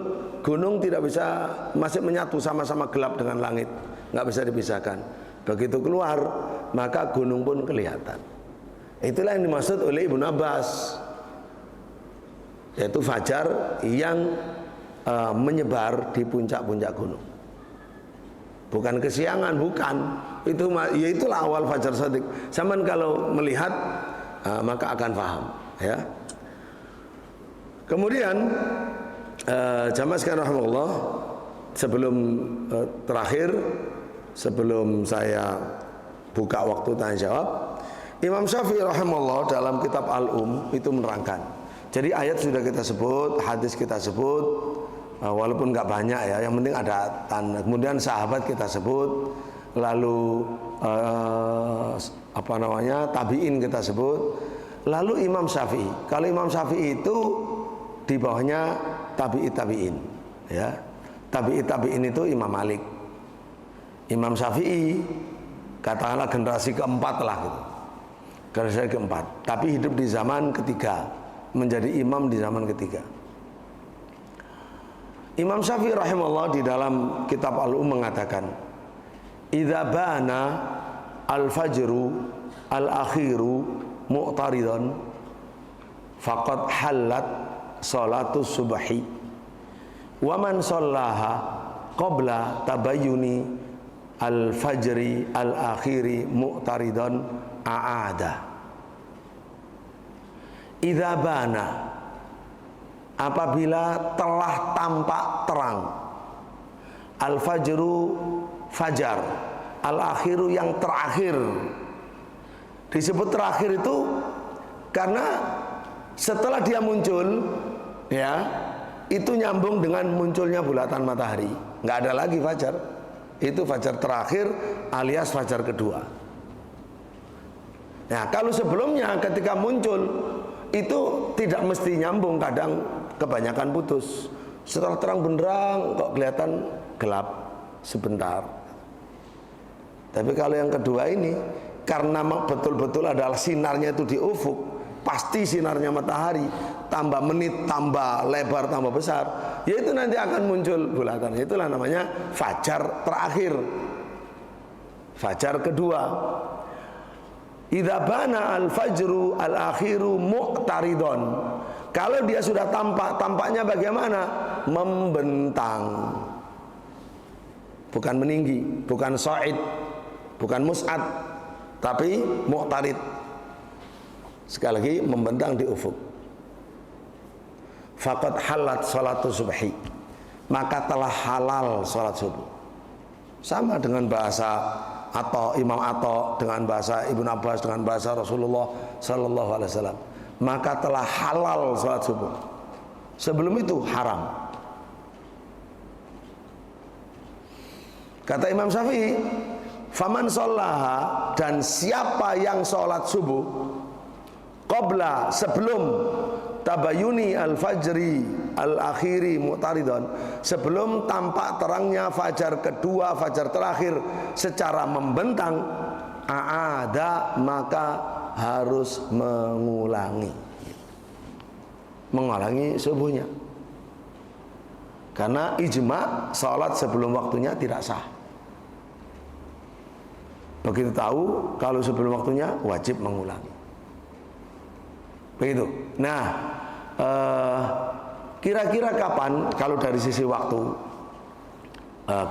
gunung tidak bisa, masih menyatu sama-sama gelap dengan langit, nggak bisa dipisahkan. Begitu keluar, maka gunung pun kelihatan. Itulah yang dimaksud oleh Ibnu Abbas, yaitu fajar yang menyebar di puncak-puncak gunung. Bukan kesiangan, bukan. Ya itulah awal fajar shadiq. Zaman kalau melihat, maka akan paham, ya. Kemudian jamaah sekalian rahimakumullah, sebelum terakhir, sebelum saya buka waktu tanya jawab, Imam Syafi'i rahimahullah dalam kitab Al-Um itu menerangkan. Jadi ayat sudah kita sebut, hadis kita sebut, walaupun nggak banyak ya, yang penting ada tanda. Kemudian sahabat kita sebut, lalu tabi'in kita sebut, lalu Imam Syafi'i. Kalau Imam Syafi'i itu di bawahnya tabi'in, ya. Tabi'in itu Imam Malik. Imam Syafi'i katakanlah generasi keempat lah gitu. Generasi keempat, tapi hidup di zaman ketiga, menjadi imam di zaman ketiga. Imam Syafi'i rahimahullah di dalam kitab Al-Um mengatakan, idza bana al-fajru al-akhiru mu'taridan faqad halat salatu subhi wa man shallaha qabla tabayyuni al-fajri al-akhiri mu'taridan a'ada. Idza bana, apabila telah tampak terang, al-fajru fajar, al-akhiru yang terakhir. Disebut terakhir itu karena setelah dia muncul, ya, itu nyambung dengan munculnya bulatan matahari. Nggak ada lagi fajar. Itu fajar terakhir alias fajar kedua. Nah, kalau sebelumnya ketika muncul itu tidak mesti nyambung, kadang kebanyakan putus. Setelah terang benderang kok kelihatan gelap sebentar. Tapi kalau yang kedua ini, karena betul-betul adalah sinarnya itu di ufuk, pasti sinarnya matahari, tambah menit, tambah lebar, tambah besar, yaitu nanti akan muncul bulatan. Itulah namanya fajar terakhir, fajar kedua. Idza bana al-fajru al-akhiru mu'taridon. Kalau dia sudah tampak, tampaknya bagaimana? Membentang. Bukan meninggi, bukan sa'id, bukan mus'ad, tapi mu'tarid. Sekali lagi, membentang di ufuk. Faqad halat salatu subhi. maka telah halal sholat subuh. Sama dengan bahasa atau Imam Atha, dengan bahasa Ibnu Abbas, dengan bahasa Rasulullah Sallallahu Alaihi Wasallam, maka telah halal sholat subuh. Sebelum itu haram. Kata Imam Syafi'i, faman shollaha, dan siapa yang sholat subuh qabla, sebelum tabayuni al-fajri al-akhiri mu'taridon, sebelum tampak terangnya fajar kedua, fajar terakhir secara membentang, a'ada, maka harus mengulangi subuhnya. Karena ijma sholat sebelum waktunya tidak sah. Begitu tahu kalau sebelum waktunya wajib mengulangi. Begitu. Nah, kira-kira kapan kalau dari sisi waktu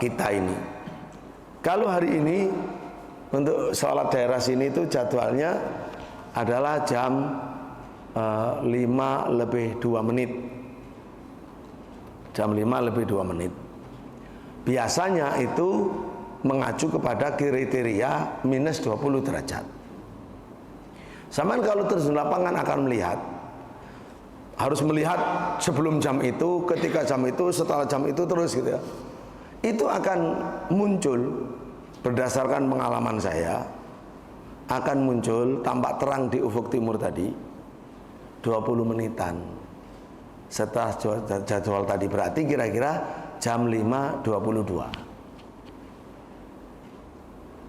kita ini? Kalau hari ini untuk sholat daerah sini itu jadwalnya adalah jam 5:02. Jam 5:02. Biasanya itu mengacu kepada kriteria minus 20 derajat. Samaan kalau terjun lapangan akan melihat, harus melihat sebelum jam itu, ketika jam itu, setelah jam itu, terus gitu ya. Itu akan muncul, berdasarkan pengalaman saya, akan muncul tampak terang di ufuk timur tadi 20 menitan setelah jadwal tadi, berarti kira-kira jam 5:22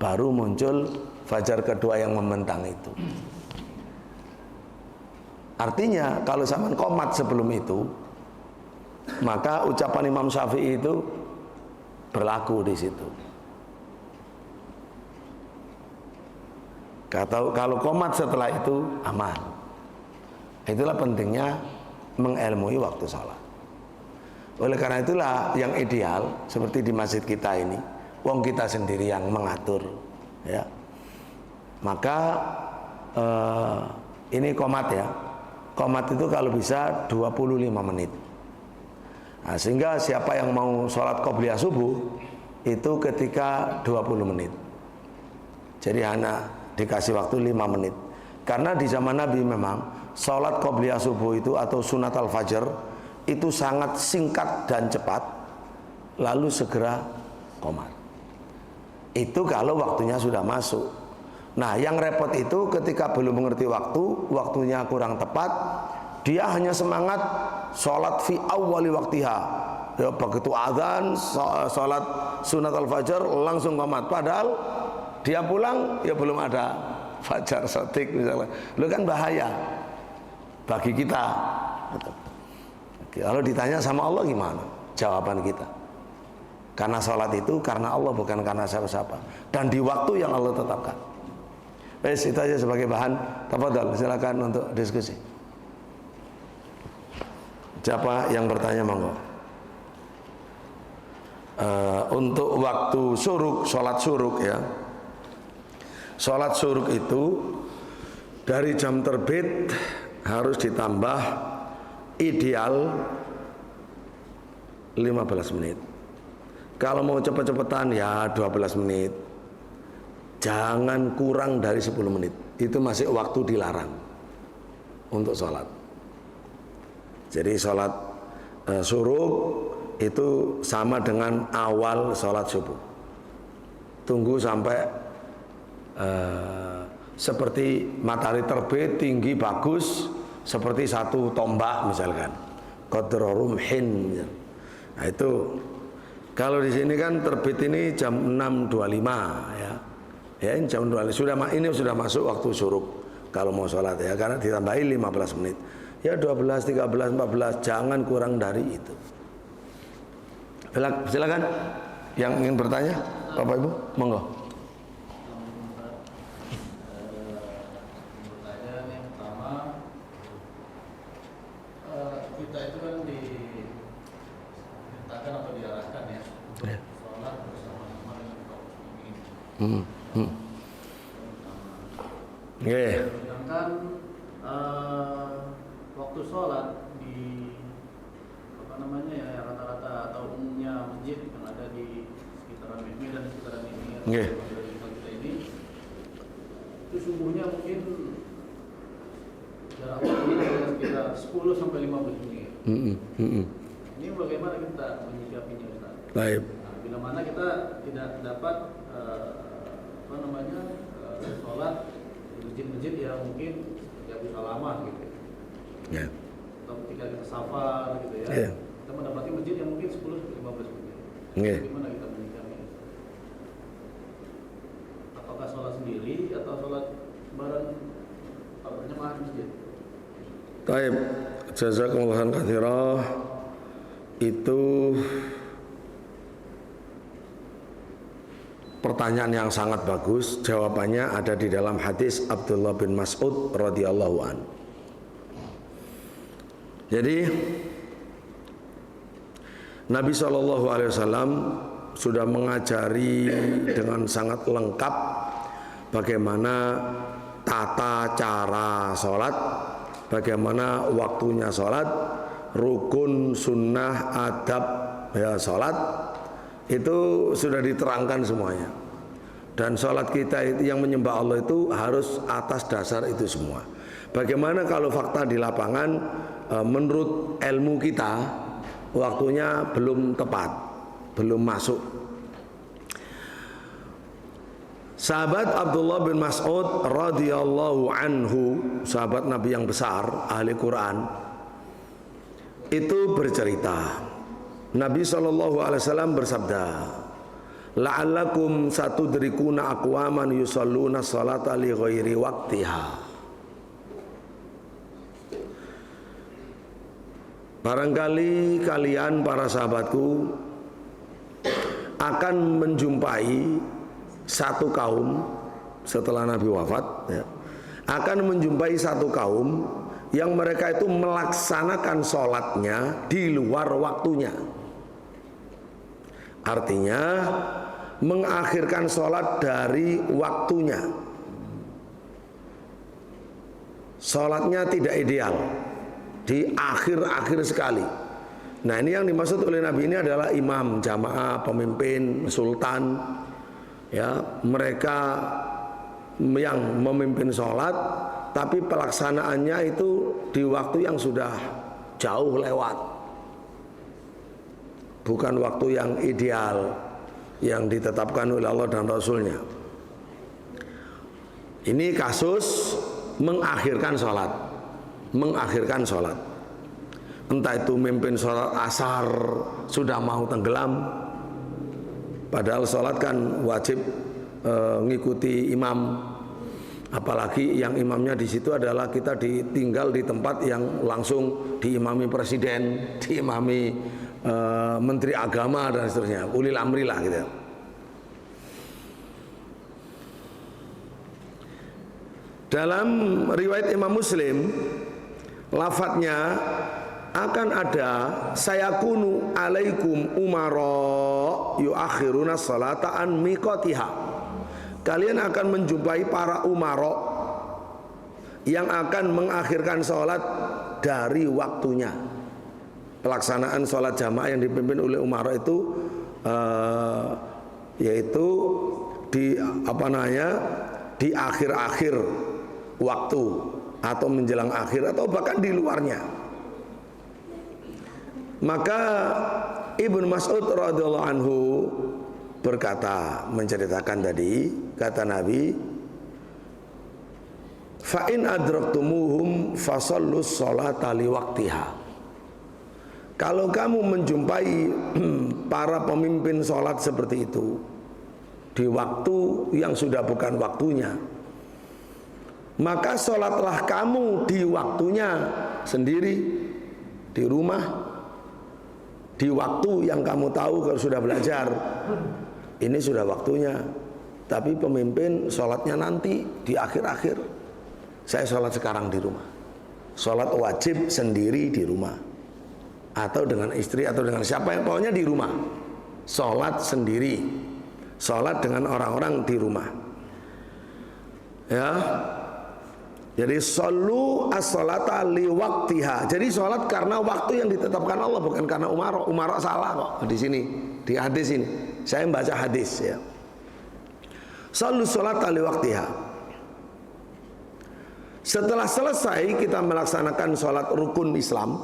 baru muncul fajar kedua yang membentang itu. Artinya kalau zaman qomat sebelum itu, maka ucapan Imam Syafi'i itu berlaku di situ. Kalau qomat setelah itu aman. Itulah pentingnya mengelmui waktu sholat. Oleh karena itulah yang ideal seperti di masjid kita ini, wong kita sendiri yang mengatur, ya. Maka ini qomat ya. Qomat itu kalau bisa 25 menit. Nah, sehingga siapa yang mau sholat qobliyah subuh itu ketika 20 menit. Jadi hanya dikasih waktu 5 menit. Karena di zaman Nabi memang sholat qobliyah subuh itu atau sunat al-fajr itu sangat singkat dan cepat, lalu segera qomat. Itu kalau waktunya sudah masuk. Nah, yang repot itu ketika belum mengerti waktu, waktunya kurang tepat, dia hanya semangat sholat fi awwali waktiha. Ya, begitu azan, sholat sunat al-fajr langsung qomat. Padahal dia pulang ya belum ada fajar sotik misalnya. Lu kan bahaya bagi kita. Kalau ditanya sama Allah gimana? Jawaban kita, karena sholat itu karena Allah, bukan karena siapa-siapa, dan di waktu yang Allah tetapkan. Itu aja sebagai bahan. Tafadhol, silakan untuk diskusi. Siapa yang bertanya monggo. Untuk waktu syuruk, sholat syuruk ya. Sholat syuruk itu dari jam terbit harus ditambah ideal 15 menit. Kalau mau cepet-cepetan ya 12 menit. Jangan kurang dari 10 menit. Itu masih waktu dilarang untuk sholat. Jadi sholat syuruk itu sama dengan awal sholat subuh. Tunggu sampai seperti matahari terbit tinggi bagus, seperti satu tombak misalkan, qadra rumhin. Nah itu kalau di sini kan terbit ini jam 6.25 ya. Ya, jam 25 ini sudah masuk waktu syuruk kalau mau sholat ya, karena ditambahin 15 menit. Ya 12, 13, 14, jangan kurang dari itu. Silakan yang ingin bertanya, Bapak Ibu, monggo. Kita itu kan dimintakan atau diarahkan ya, sholat bersama-sama dengan kaum muslimin. Sedangkan waktu sholat di rata-rata atau masjid yang ada di sekitaran Medan sekitaran ini, Nggih. dari kita ini, itu subuhnya mungkin jarak waktunya sekitar 10 sampai 15 menit. Ini bagaimana kita menyikapinya, Ustaz? Baik. Nah, bila mana kita tidak dapat sholat di masjid-masjid yang mungkin tidak bisa lama gitu. Ya. Atau ketika kita safar gitu ya. Iya. Kita mendapati masjid yang mungkin 10 sampai 15 menit. Nggih. Bagaimana kita menyikapinya? Apakah sholat sendiri atau sholat bareng berjamaah di masjid? Baik, jazakumullah katsirah. Itu pertanyaan yang sangat bagus. Jawabannya ada di dalam hadis Abdullah bin Mas'ud radhiyallahu an. Jadi Nabi SAW sudah mengajari dengan sangat lengkap bagaimana tata cara sholat, bagaimana waktunya sholat, rukun, sunnah, adab ya sholat, itu sudah diterangkan semuanya. Dan sholat kita itu yang menyembah Allah itu harus atas dasar itu semua. Bagaimana kalau fakta di lapangan menurut ilmu kita waktunya belum tepat, belum masuk. Sahabat Abdullah bin Mas'ud radhiyallahu anhu, sahabat Nabi yang besar, ahli Quran, itu bercerita. Nabi SAW bersabda, la'allakum satudrikuna aqwaman yusalluna salata li ghairi waqtiha. Barangkali kalian para sahabatku akan menjumpai satu kaum setelah Nabi wafat ya, akan menjumpai satu kaum yang mereka itu melaksanakan sholatnya di luar waktunya. Artinya mengakhirkan sholat dari waktunya. Sholatnya tidak ideal, di akhir-akhir sekali. Nah, ini yang dimaksud oleh Nabi ini adalah imam, jamaah, pemimpin, sultan. Ya, mereka yang memimpin sholat, tapi pelaksanaannya itu di waktu yang sudah jauh lewat, bukan waktu yang ideal yang ditetapkan oleh Allah dan Rasulnya. Ini kasus mengakhirkan sholat, mengakhirkan sholat. Entah itu memimpin sholat asar sudah mau tenggelam, padahal sholat kan wajib ngikuti imam. Apalagi yang imamnya di situ adalah kita tinggal di tempat yang langsung diimami presiden, diimami menteri agama dan seterusnya, ulil amri lah gitu. Dalam riwayat Imam Muslim, lafadznya akan ada sayakunu alaikum umara yuakhiruna salata an miqatiha. Kalian akan menjumpai para umara yang akan mengakhirkan sholat dari waktunya. Pelaksanaan sholat jamaah yang dipimpin oleh umara itu yaitu di di akhir-akhir waktu atau menjelang akhir atau bahkan di luarnya. Maka Ibnu Mas'ud radhiyallahu anhu berkata, menceritakan tadi, kata Nabi, fa in adraktumuhum fasallus sholata liwaqtiha. Kalau kamu menjumpai para pemimpin sholat seperti itu di waktu yang sudah bukan waktunya, maka sholatlah kamu di waktunya sendiri, di rumah, di waktu yang kamu tahu kalau sudah belajar. Ini sudah waktunya, tapi pemimpin sholatnya nanti di akhir-akhir. Saya sholat sekarang di rumah. Sholat wajib sendiri di rumah, atau dengan istri atau dengan siapa yang pokoknya di rumah. Sholat sendiri, sholat dengan orang-orang di rumah. Ya, Jadi shollu as-sholata liwaktiha. Jadi sholat karena waktu yang ditetapkan Allah, bukan karena umara. Umara salah kok di sini, di hadis ini. Saya membaca hadis ya. Shollu sholata liwaktiha. Setelah selesai kita melaksanakan sholat rukun Islam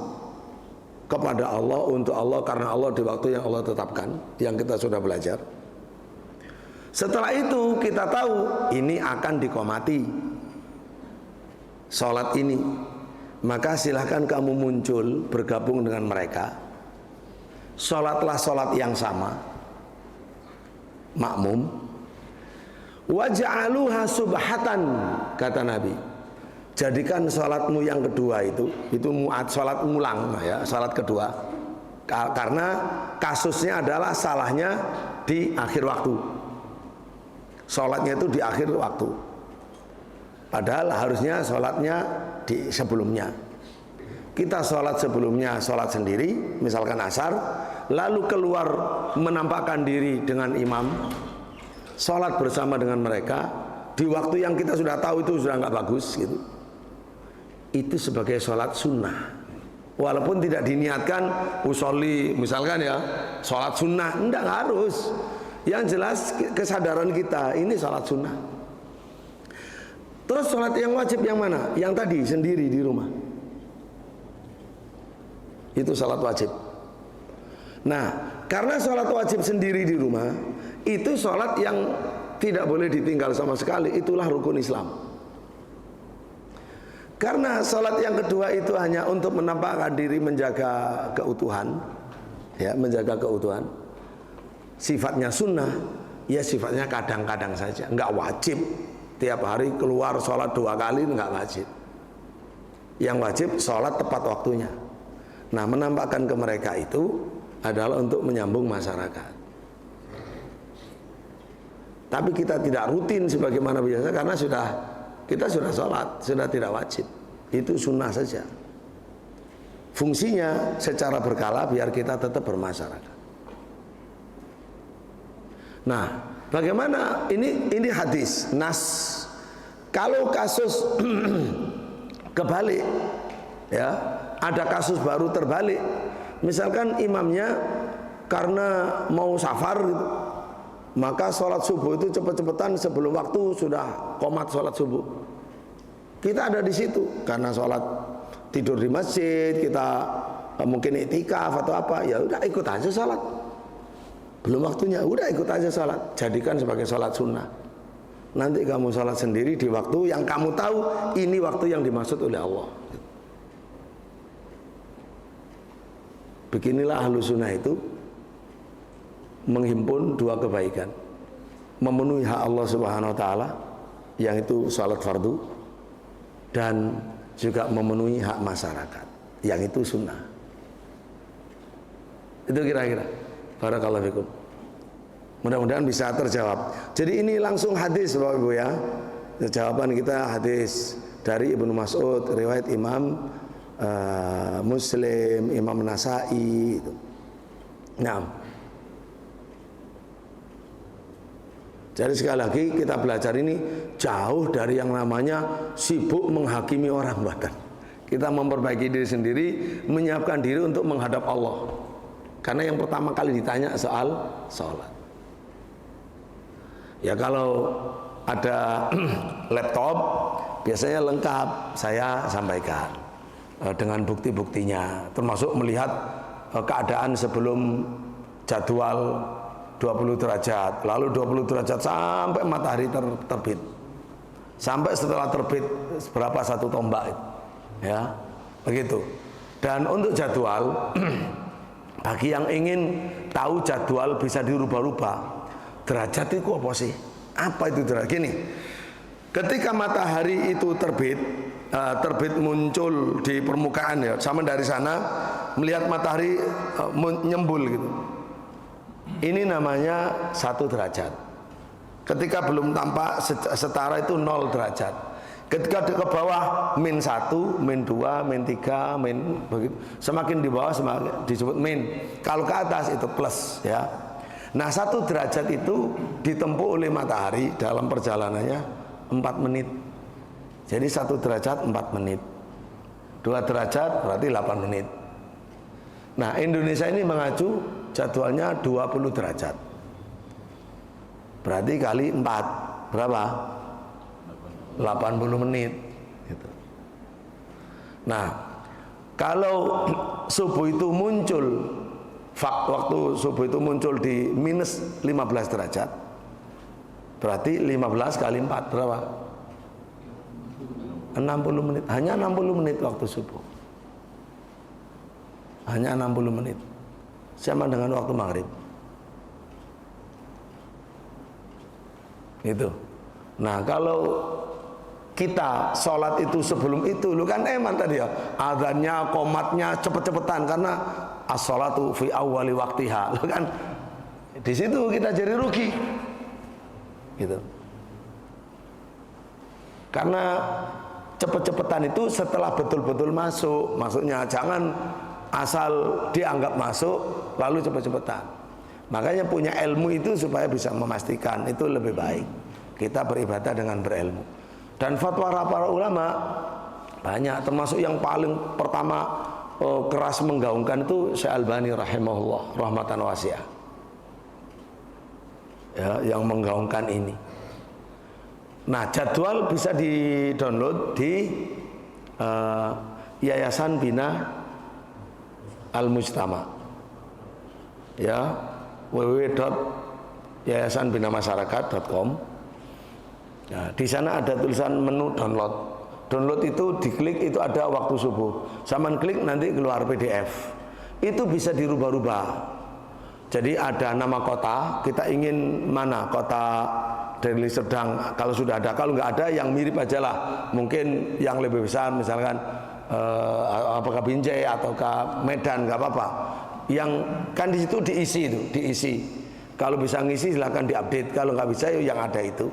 kepada Allah, untuk Allah, karena Allah, di waktu yang Allah tetapkan, yang kita sudah belajar. Setelah itu kita tahu ini akan diqomati sholat ini, maka silahkan kamu muncul bergabung dengan mereka. Sholatlah sholat yang sama, makmum. Waj'aluha subhatan, kata Nabi. Jadikan sholatmu yang kedua itu sholat ngulang ya, sholat kedua. Karena kasusnya adalah salahnya di akhir waktu. Sholatnya itu di akhir waktu. Padahal harusnya sholatnya di sebelumnya. Kita sholat sebelumnya, sholat sendiri, misalkan asar, lalu keluar menampakkan diri dengan imam, sholat bersama dengan mereka di waktu yang kita sudah tahu itu sudah nggak bagus gitu. Itu sebagai sholat sunnah. Walaupun tidak diniatkan usolli, misalkan ya, sholat sunnah, enggak harus. Yang jelas kesadaran kita ini sholat sunnah. Terus sholat yang wajib yang mana? Yang tadi sendiri di rumah. Itu sholat wajib. Nah, karena sholat wajib sendiri di rumah, itu sholat yang tidak boleh ditinggal sama sekali. Itulah rukun Islam. Karena sholat yang kedua itu hanya untuk menampakkan diri, menjaga keutuhan, ya, menjaga keutuhan. Sifatnya sunnah, ya sifatnya kadang-kadang saja, nggak wajib. Tiap hari keluar sholat 2 kali, nggak wajib. Yang wajib sholat tepat waktunya. Nah, menampakkan ke mereka itu adalah untuk menyambung masyarakat. Tapi kita tidak rutin sebagaimana biasa karena kita sudah sholat, sudah tidak wajib. Itu sunnah saja. Fungsinya secara berkala biar kita tetap bermasyarakat. Nah, bagaimana ini hadis nas. Kalau kasus kebalik, ya, ada kasus baru terbalik. Misalkan imamnya karena mau safar gitu, maka sholat subuh itu cepet-cepetan sebelum waktu sudah qomat sholat subuh. Kita ada di situ karena sholat tidur di masjid, kita mungkin iktikaf atau apa, ya udah ikut aja sholat. Belum waktunya, udah ikut aja sholat. Jadikan sebagai sholat sunnah. Nanti kamu sholat sendiri di waktu yang kamu tahu ini waktu yang dimaksud oleh Allah. Beginilah ahlu sunnah itu menghimpun 2 kebaikan, memenuhi hak Allah Subhanahu Wa Taala yang itu sholat fardu, dan juga memenuhi hak masyarakat yang itu sunnah. Itu kira-kira. Barakallahu fikum. Mudah-mudahan bisa terjawab. Jadi ini langsung hadis Bapak Ibu ya. Jawaban kita hadis dari Ibnu Mas'ud, riwayat Imam Muslim, Imam Nasai itu. Nah, jadi sekali lagi kita belajar ini jauh dari yang namanya sibuk menghakimi orang, bahkan kita memperbaiki diri sendiri, menyiapkan diri untuk menghadap Allah. Karena yang pertama kali ditanya soal sholat. Ya kalau ada laptop biasanya lengkap saya sampaikan dengan bukti-buktinya, termasuk melihat keadaan sebelum jadwal 20 derajat, lalu 20 derajat sampai matahari terbit, sampai setelah terbit berapa 1 tombak, ya begitu. Dan untuk jadwal bagi yang ingin tahu jadwal bisa dirubah-rubah, derajat itu apa sih? Apa itu derajat? Gini, ketika matahari itu terbit muncul di permukaan ya, sama dari sana melihat matahari nyembul gitu. Ini namanya 1 derajat. Ketika belum tampak setara itu 0 derajat. Ketika ke bawah -1, -2, -3, begitu. Semakin di bawah semakin disebut min. Kalau ke atas itu plus ya. Nah 1 derajat itu ditempuh oleh matahari dalam perjalanannya 4 menit. Jadi 1 derajat 4 menit. 2 derajat berarti 8 menit. Nah, Indonesia ini mengacu jadwalnya 20 derajat. Berarti kali 4 berapa? 80 menit gitu. Nah, kalau subuh itu muncul, waktu subuh itu muncul di minus 15 derajat, berarti 15 kali 4 berapa? 60 menit. Hanya 60 menit waktu subuh. Hanya 60 menit. Sama dengan waktu maghrib. Itu. Nah, kalau kita sholat itu sebelum itu, lu kan eman tadi ya, adzannya, qomatnya cepet-cepetan karena as-sholatu fi awwali waktiha, lu kan di situ kita jadi rugi, gitu. Karena cepet-cepetan itu setelah betul-betul masuk, maksudnya jangan asal dianggap masuk lalu cepet-cepetan. Makanya punya ilmu itu supaya bisa memastikan, itu lebih baik kita beribadah dengan berilmu. Dan fatwa para ulama banyak, termasuk yang paling pertama keras menggaungkan itu Syekh Albani rahimahullah rahmatan wasi'ah, ya, yang menggaungkan ini. Nah, jadwal bisa di-download di Yayasan Bina Al-Mujtama, ya, www.yayasanbinamasyarakat.com. Nah, di sana ada tulisan menu download. Download itu diklik, itu ada waktu subuh. Saman klik nanti keluar PDF. Itu bisa dirubah-rubah. Jadi ada nama kota, kita ingin mana kota Deli Serdang. Kalau sudah ada, kalau nggak ada yang mirip aja lah. Mungkin yang lebih besar, misalkan apakah Binjai ataukah Medan, nggak apa-apa. Yang kan di situ diisi. Kalau bisa ngisi silakan diupdate. Kalau nggak bisa yang ada itu.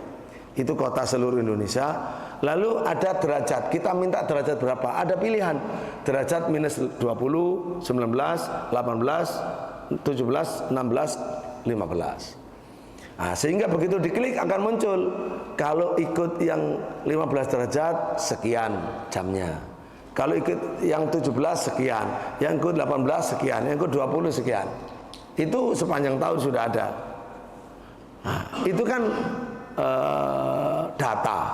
Itu kota seluruh Indonesia. Lalu ada derajat, kita minta derajat berapa? Ada pilihan, derajat minus 20, 19, 18, 17, 16, 15. Nah, sehingga begitu diklik akan muncul, kalau ikut yang 15 derajat sekian jamnya, kalau ikut yang 17 sekian, yang ikut 18 sekian, yang ikut 20 sekian. Itu sepanjang tahun sudah ada. Nah, itu kan data,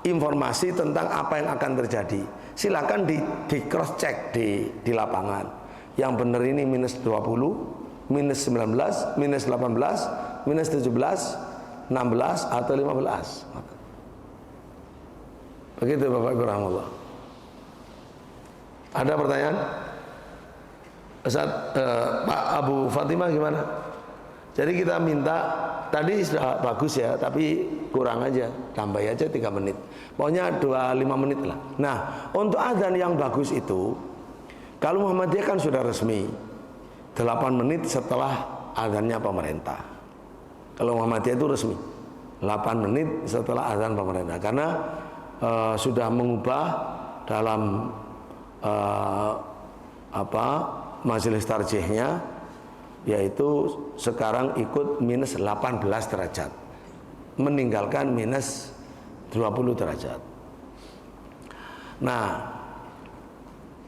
informasi tentang apa yang akan terjadi. Silakan di cross check di lapangan. Yang benar ini minus 20, minus 19, minus 18, minus 17, 16 atau 15. Begitu Bapak Ibu rahmatullah. Ada pertanyaan? Ustaz, Pak Abu Fatimah gimana? Jadi kita minta, tadi sudah bagus ya, tapi kurang aja, tambah aja 3 menit. Pokoknya 25 menit lah. Nah, untuk azan yang bagus itu, kalau Muhammadiyah kan sudah resmi 8 menit setelah azannya pemerintah. Kalau Muhammadiyah itu resmi 8 menit setelah azan pemerintah, karena sudah mengubah dalam majelis tarjihnya, yaitu sekarang ikut minus 18 derajat, meninggalkan minus 20 derajat. Nah,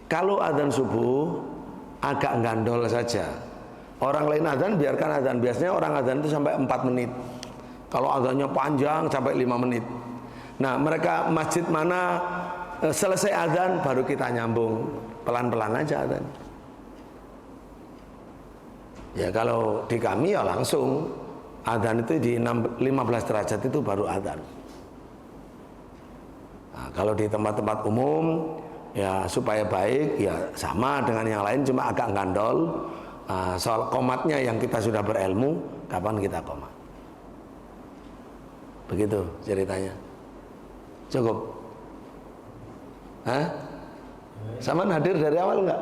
kalau azan subuh agak gandol saja. Orang lain azan biarkan azan. Biasanya orang azan itu sampai 4 menit. Kalau azannya panjang sampai 5 menit. Nah, mereka masjid mana selesai azan baru kita nyambung, pelan-pelan aja azan. Ya, kalau di kami ya langsung adzan itu di 15 derajat itu baru adzan. Nah, kalau di tempat-tempat umum ya supaya baik ya sama dengan yang lain, cuma agak gandol. Soal qomatnya yang kita sudah berilmu, kapan kita qomat. Begitu ceritanya. Cukup? Hah? Sama hadir dari awal enggak?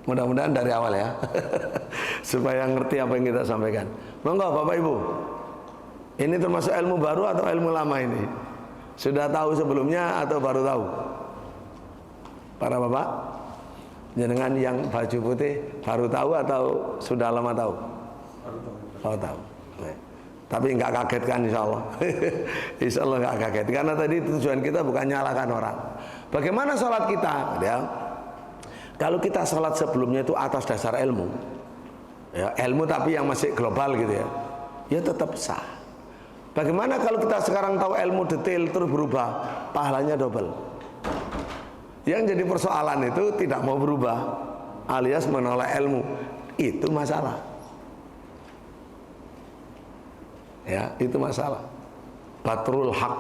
Mudah-mudahan dari awal ya. Supaya ngerti apa yang kita sampaikan. Monggo Bapak Ibu. Ini termasuk ilmu baru atau ilmu lama ini? Sudah tahu sebelumnya atau baru tahu? Para Bapak, jenengan yang baju putih baru tahu atau sudah lama tahu? Baru tahu. Tapi nggak kaget kan insya Allah. Insya Allah nggak kaget. Karena tadi tujuan kita bukan nyalakan orang. Bagaimana sholat kita? Ya. Kalau kita sholat sebelumnya itu atas dasar ilmu, ya, ilmu tapi yang masih global gitu ya, ya tetap sah. Bagaimana kalau kita sekarang tahu ilmu detail terus berubah, pahalanya double. Yang jadi persoalan itu tidak mau berubah, alias menolak ilmu, itu masalah. Ya, itu masalah. Batrul haq,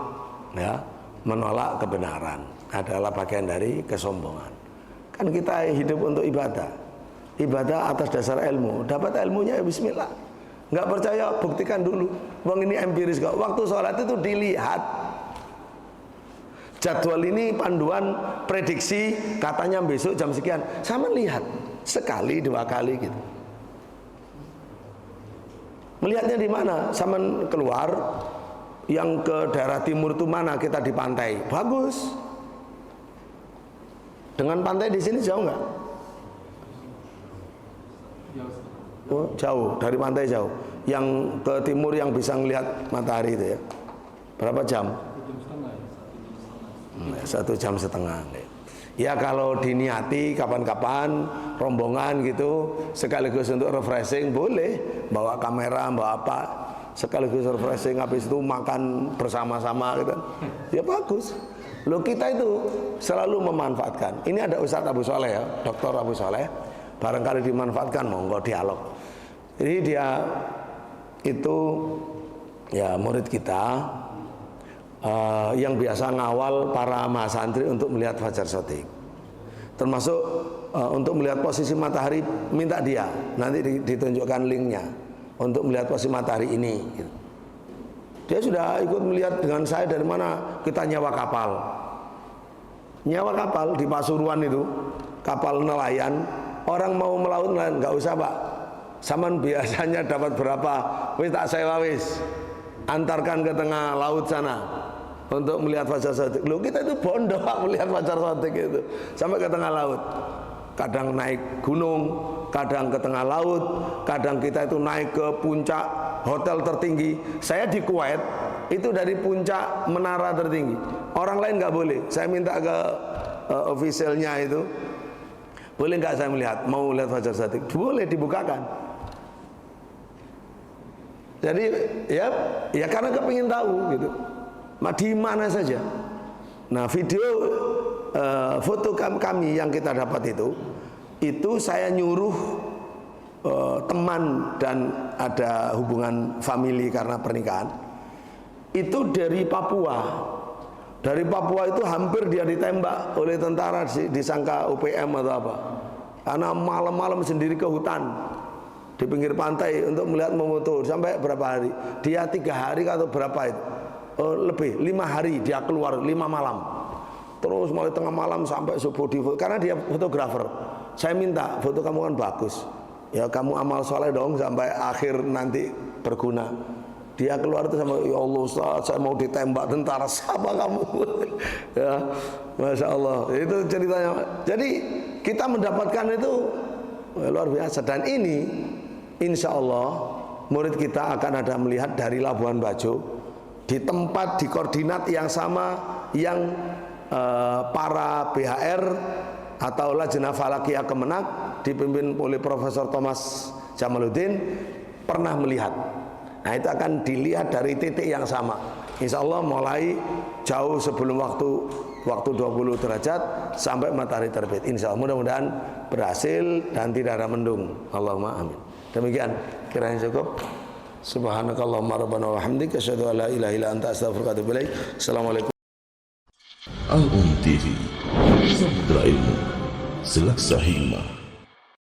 ya, menolak kebenaran adalah bagian dari kesombongan. Kan kita hidup untuk ibadah. Ibadah atas dasar ilmu. Dapat ilmunya ya bismillah. Nggak percaya buktikan dulu. Bang ini empiris kok. Waktu sholat itu dilihat. Jadwal ini panduan prediksi katanya besok jam sekian. Sama lihat sekali 2 kali gitu. Melihatnya di mana? Sama keluar yang ke daerah timur itu mana, kita di pantai. Bagus. Dengan pantai di sini jauh nggak? Oh, jauh, dari pantai jauh. Yang ke timur yang bisa melihat matahari itu ya. Berapa jam? 1,5 jam. Ya kalau diniati kapan-kapan rombongan gitu sekaligus untuk refreshing boleh, bawa kamera, bawa apa, sekaligus refreshing, habis itu makan bersama-sama gitu. Ya bagus. Loh kita itu selalu memanfaatkan. Ini ada Ustadz Abu Soleh ya, Dr. Abu Soleh, barangkali dimanfaatkan monggo dialog. Jadi dia itu ya murid kita yang biasa ngawal para mahasantri untuk melihat fajar shadiq. Termasuk untuk melihat posisi matahari, minta dia nanti ditunjukkan linknya untuk melihat posisi matahari ini gitu. Dia sudah ikut melihat dengan saya dari mana, kita nyewa kapal di Pasuruan itu, kapal nelayan. Orang mau melaut nelayan, nggak usah pak, saman biasanya dapat berapa, wis tak sewa wis, antarkan ke tengah laut sana untuk melihat fajar shadiq. Loh kita itu bondo pak melihat fajar shadiq itu sampai ke tengah laut. Kadang naik gunung, kadang ke tengah laut, kadang kita itu naik ke puncak hotel tertinggi. Saya di Kuwait itu dari puncak menara tertinggi. Orang lain nggak boleh. Saya minta ke officialnya itu, boleh nggak saya melihat? Mau lihat fajar shadiq? Boleh, dibukakan. Jadi ya karena kepingin tahu gitu. Di mana saja. Nah video foto kami yang kita dapat itu saya nyuruh teman dan ada hubungan famili karena pernikahan itu dari Papua. Dari Papua itu hampir dia ditembak oleh tentara, disangka UPM atau apa, karena malam-malam sendiri ke hutan di pinggir pantai untuk melihat memoto. Sampai berapa hari? Dia 3 hari atau berapa itu? Lebih 5 hari dia keluar, 5 malam. Terus mulai tengah malam sampai subuh di foto, karena dia fotografer. Saya minta foto kamu kan bagus, ya kamu amal soleh dong sampai akhir nanti berguna. Dia keluar itu sama, ya Allah Ustaz, saya mau ditembak tentara, sama kamu. Ya, Masya Allah, itu ceritanya. Jadi kita mendapatkan itu luar biasa. Dan ini insya Allah murid kita akan ada melihat dari Labuan Bajo, di tempat, di koordinat yang sama yang para BHR atau Lajnah Falakiyah Kemenak dipimpin oleh Profesor Thomas Jamaluddin pernah melihat. Nah itu akan dilihat dari titik yang sama. Insya Allah mulai jauh sebelum waktu 20 derajat sampai matahari terbit. Insya Allah mudah-mudahan berhasil dan tidak ada mendung. Allahumma amin. Demikian kiranya cukup. Subhanakallahumma rabbana wa hamdika asyhadu an la ilaha illa anta astaghfiruka wa atubu ilaik. Assalamualaikum. Al-Um TV, Samudra Ilmu, Selaksa Hikmah.